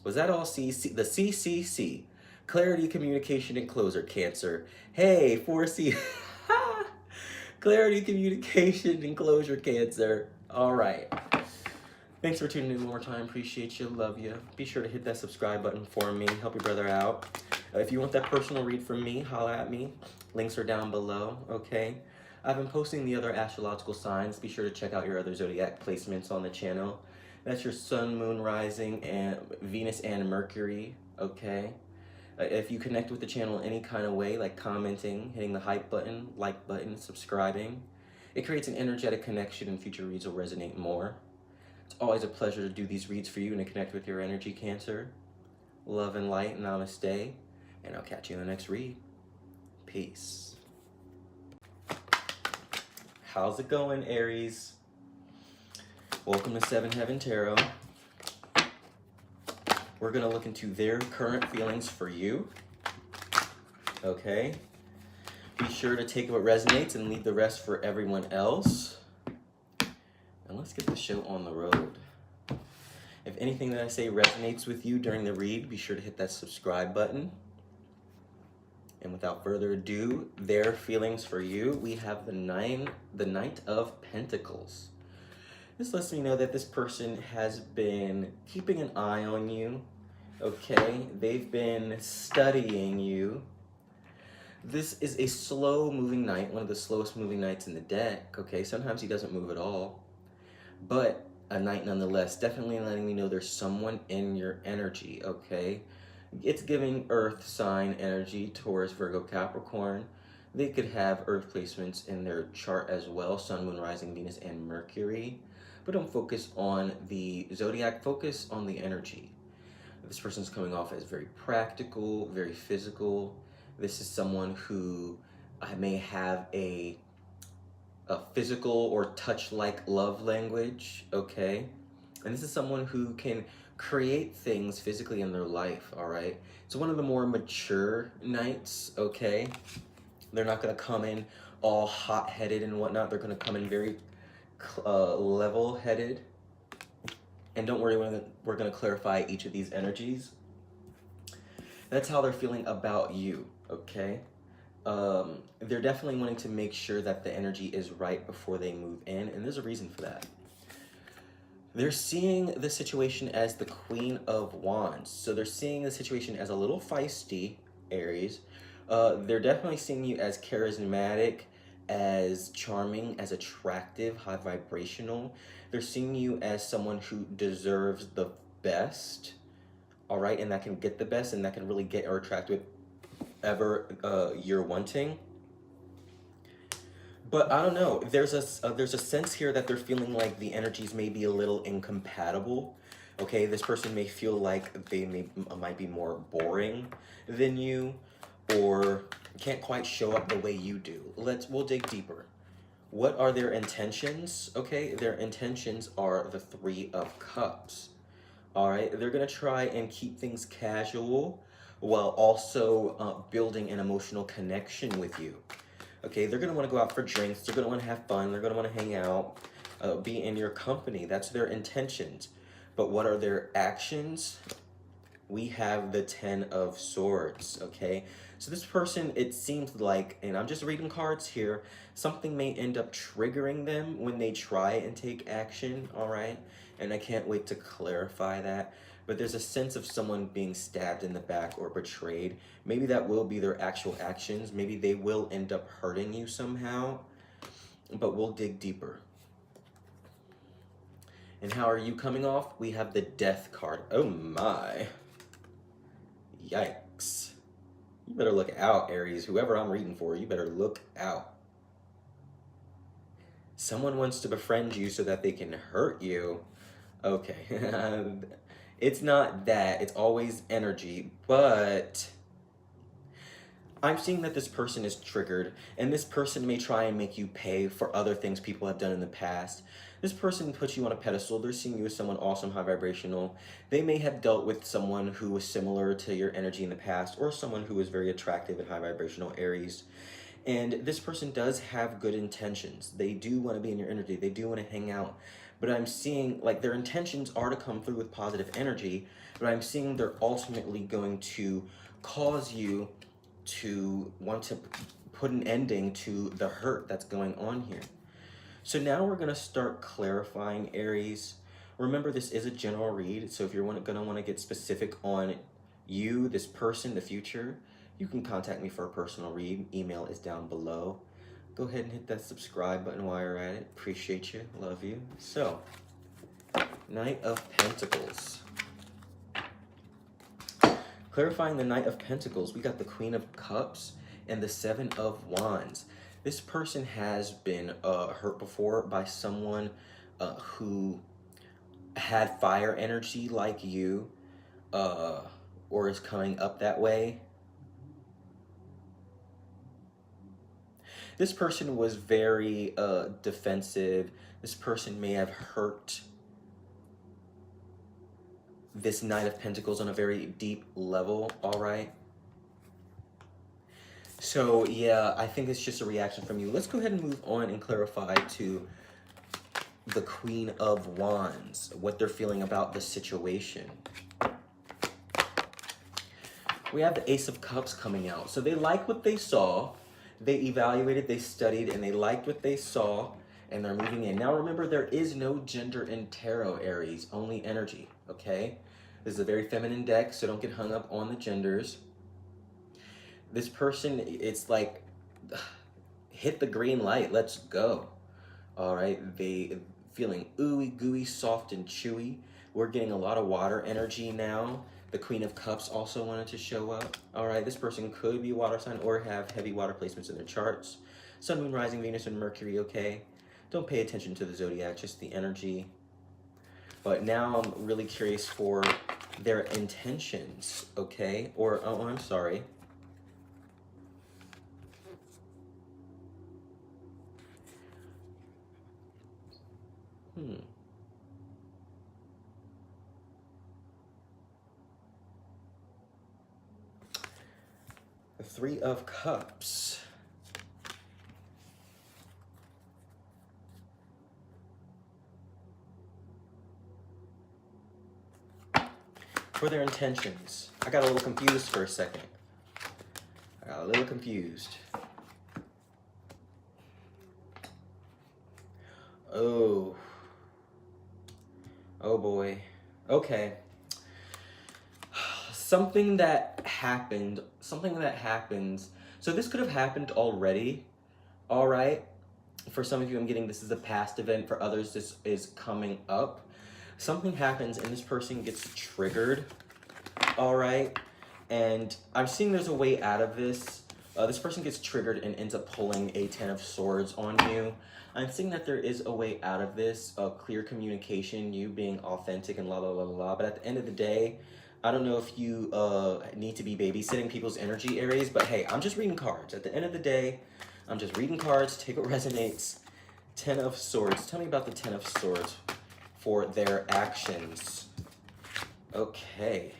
Was that all CC? The CCC. Clarity, communication, and closure, Cancer. Hey, 4C. Clarity, communication, and closure, Cancer. All right. Thanks for tuning in one more time. Appreciate you. Love you. Be sure to hit that subscribe button for me. Help your brother out. If you want that personal read from me, holla at me. Links are down below, okay? I've been posting the other astrological signs. Be sure to check out your other zodiac placements on the channel. That's your Sun, Moon, Rising, and Venus and Mercury, okay? If you connect with the channel any kind of way, like commenting, hitting the hype button, like button, subscribing, it creates an energetic connection and future reads will resonate more. It's always a pleasure to do these reads for you and to connect with your energy, Cancer. Love and light, namaste, and I'll catch you in the next read. Peace. How's it going, Aries? Welcome to Seven Heaven Tarot. We're going to look into their current feelings for you. Okay? Be sure to take what resonates and leave the rest for everyone else. And let's get the show on the road. If anything that I say resonates with you during the read, be sure to hit that subscribe button. And without further ado, their feelings for you, we have the Knight of Pentacles. This lets me know that this person has been keeping an eye on you, okay? They've been studying you. This is a slow-moving knight, one of the slowest moving knights in the deck, okay? Sometimes he doesn't move at all, but a knight nonetheless. Definitely letting me know there's someone in your energy, okay? It's giving earth sign energy, Taurus, Virgo, Capricorn. They could have earth placements in their chart as well, Sun, Moon, Rising, Venus, and Mercury. But don't focus on the zodiac, focus on the energy. This person's coming off as very practical, very physical. This is someone who may have a physical or touch-like love language, okay? And this is someone who can create things physically in their life, all right? It's one of the more mature knights, okay? They're not gonna come in all hot-headed and whatnot. They're gonna come in very level-headed. And don't worry, we're gonna clarify each of these energies. That's how they're feeling about you, okay? They're definitely wanting to make sure that the energy is right before they move in, and there's a reason for that. They're seeing the situation as the Queen of Wands. So they're seeing the situation as a little feisty, Aries. They're definitely seeing you as charismatic, as charming, as attractive, high vibrational. They're seeing you as someone who deserves the best, all right, and that can get the best, and that can really get or attract whatever you're wanting. But I don't know, there's a sense here that they're feeling like the energies may be a little incompatible. Okay, this person may feel like they might be more boring than you, or can't quite show up the way you do. We'll dig deeper. What are their intentions? Okay, their intentions are the Three of Cups. All right, they're gonna try and keep things casual while also building an emotional connection with you. Okay, they're gonna wanna go out for drinks, they're gonna wanna have fun, they're gonna wanna hang out, be in your company. That's their intentions. But what are their actions? We have the Ten of Swords, okay? So this person, it seems like, and I'm just reading cards here, something may end up triggering them when they try and take action, all right? And I can't wait to clarify that. But there's a sense of someone being stabbed in the back or betrayed. Maybe that will be their actual actions. Maybe they will end up hurting you somehow. But we'll dig deeper. And how are you coming off? We have the Death card. Oh my. Yikes. You better look out, Aries. Whoever I'm reading for, you better look out. Someone wants to befriend you so that they can hurt you. Okay. It's not that. It's always energy. But I'm seeing that this person is triggered, and this person may try and make you pay for other things people have done in the past. This person puts you on a pedestal. They're seeing you as someone awesome, high vibrational. They may have dealt with someone who was similar to your energy in the past, or someone who was very attractive and high vibrational, Aries. And this person does have good intentions. They do want to be in your energy. They do want to hang out. But I'm seeing, like, their intentions are to come through with positive energy, but I'm seeing they're ultimately going to cause you to want to put an ending to the hurt that's going on here. So now we're going to start clarifying, Aries. Remember, this is a general read, so if you're going to want to get specific on you, this person, the future, you can contact me for a personal read. Email is down below. Go ahead and hit that subscribe button while you're at it. Appreciate you. Love you. So, Knight of Pentacles. Clarifying the Knight of Pentacles, we got the Queen of Cups and the Seven of Wands. This person has been hurt before by someone who had fire energy like you, or is coming up that way. This person was very defensive. This person may have hurt this Knight of Pentacles on a very deep level, all right? So, yeah, I think it's just a reaction from you. Let's go ahead and move on and clarify to the Queen of Wands, what they're feeling about the situation. We have the Ace of Cups coming out. So they like what they saw. They evaluated, they studied, and they liked what they saw. and they're moving in. Now remember, there is no gender in tarot, Aries, only energy, okay? This is a very feminine deck, so don't get hung up on the genders. This person, it's like, hit the green light, let's go. All right, they feeling ooey gooey, soft and chewy. We're getting a lot of water energy now. The Queen of Cups also wanted to show up. All right, this person could be a water sign or have heavy water placements in their charts. Sun, Moon, Rising, Venus, and Mercury, okay? Don't pay attention to the zodiac, just the energy. But now I'm really curious for their intentions, okay? Or, oh, I'm sorry. The Three of Cups. For their intentions. I got a little confused for a second. Oh. Oh boy. Okay. Something that happens. So this could have happened already. All right. For some of you, I'm getting this is a past event. For others, this is coming up. Something happens and this person gets triggered. All right. And I'm seeing there's a way out of this. This person gets triggered and ends up pulling a 10 of Swords on you. I'm seeing that there is a way out of this, clear communication, you being authentic and la la la la. But at the end of the day, I don't know if you need to be babysitting people's energy, Aries, but hey, I'm just reading cards. At the end of the day, I'm just reading cards, take what resonates. 10 of Swords. Tell me about the 10 of Swords for their actions. Okay.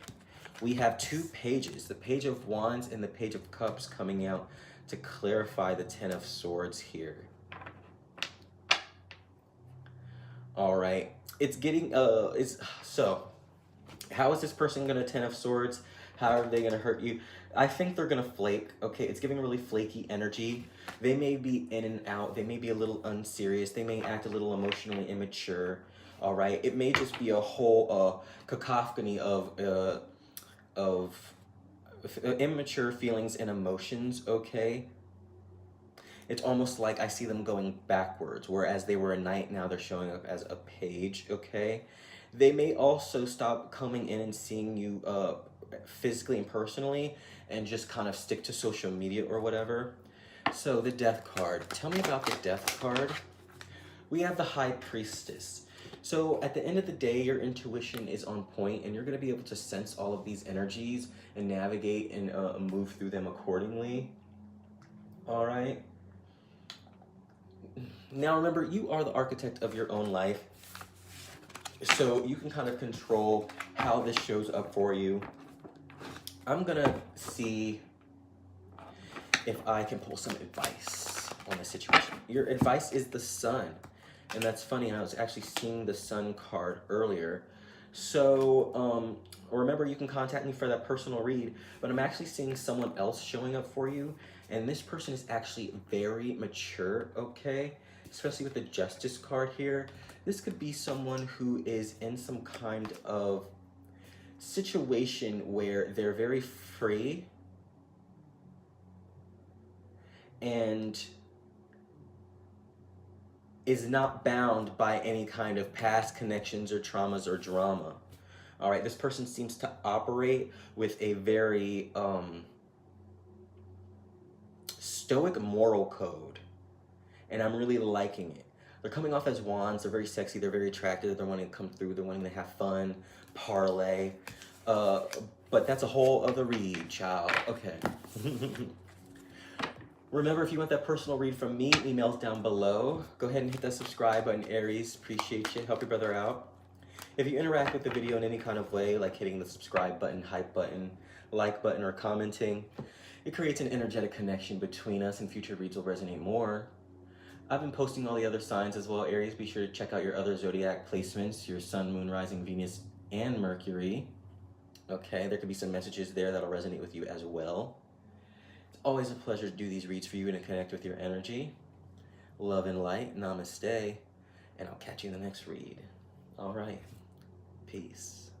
We have two pages, the Page of Wands and the Page of Cups coming out to clarify the 10 of Swords here. All right. It's getting, so how is this person going to 10 of Swords? How are they going to hurt you? I think they're going to flake. Okay, it's giving really flaky energy. They may be in and out. They may be a little unserious. They may act a little emotionally immature. All right. It may just be a whole cacophony of immature feelings and emotions, okay? It's almost like I see them going backwards, whereas they were a knight, now they're showing up as a page, okay? They may also stop coming in and seeing you physically and personally and just kind of stick to social media or whatever. So the Death card. Tell me about the Death card. We have the High Priestess. So at the end of the day, your intuition is on point and you're going to be able to sense all of these energies and navigate and move through them accordingly. All right. Now remember, you are the architect of your own life. So you can kind of control how this shows up for you. I'm going to see if I can pull some advice on the situation. Your advice is the Sun. And that's funny, I was actually seeing the Sun card earlier. So, remember, you can contact me for that personal read, but I'm actually seeing someone else showing up for you, and this person is actually very mature, okay? Especially with the Justice card here. This could be someone who is in some kind of situation where they're very free and is not bound by any kind of past connections or traumas or drama. All right, this person seems to operate with a very stoic moral code, and I'm really liking it. They're coming off as wands, they're very sexy, they're very attractive, they're wanting to come through, they're wanting to have fun, parlay, but that's a whole other read, child. Okay. Remember, if you want that personal read from me, email's down below. Go ahead and hit that subscribe button, Aries. Appreciate you. Help your brother out. If you interact with the video in any kind of way, like hitting the subscribe button, hype button, like button, or commenting, it creates an energetic connection between us and future reads will resonate more. I've been posting all the other signs as well, Aries. Be sure to check out your other zodiac placements, your Sun, Moon, Rising, Venus, and Mercury. Okay, there could be some messages there that'll resonate with you as well. Always a pleasure to do these reads for you and to connect with your energy. Love and light. Namaste. And I'll catch you in the next read. All right. Peace.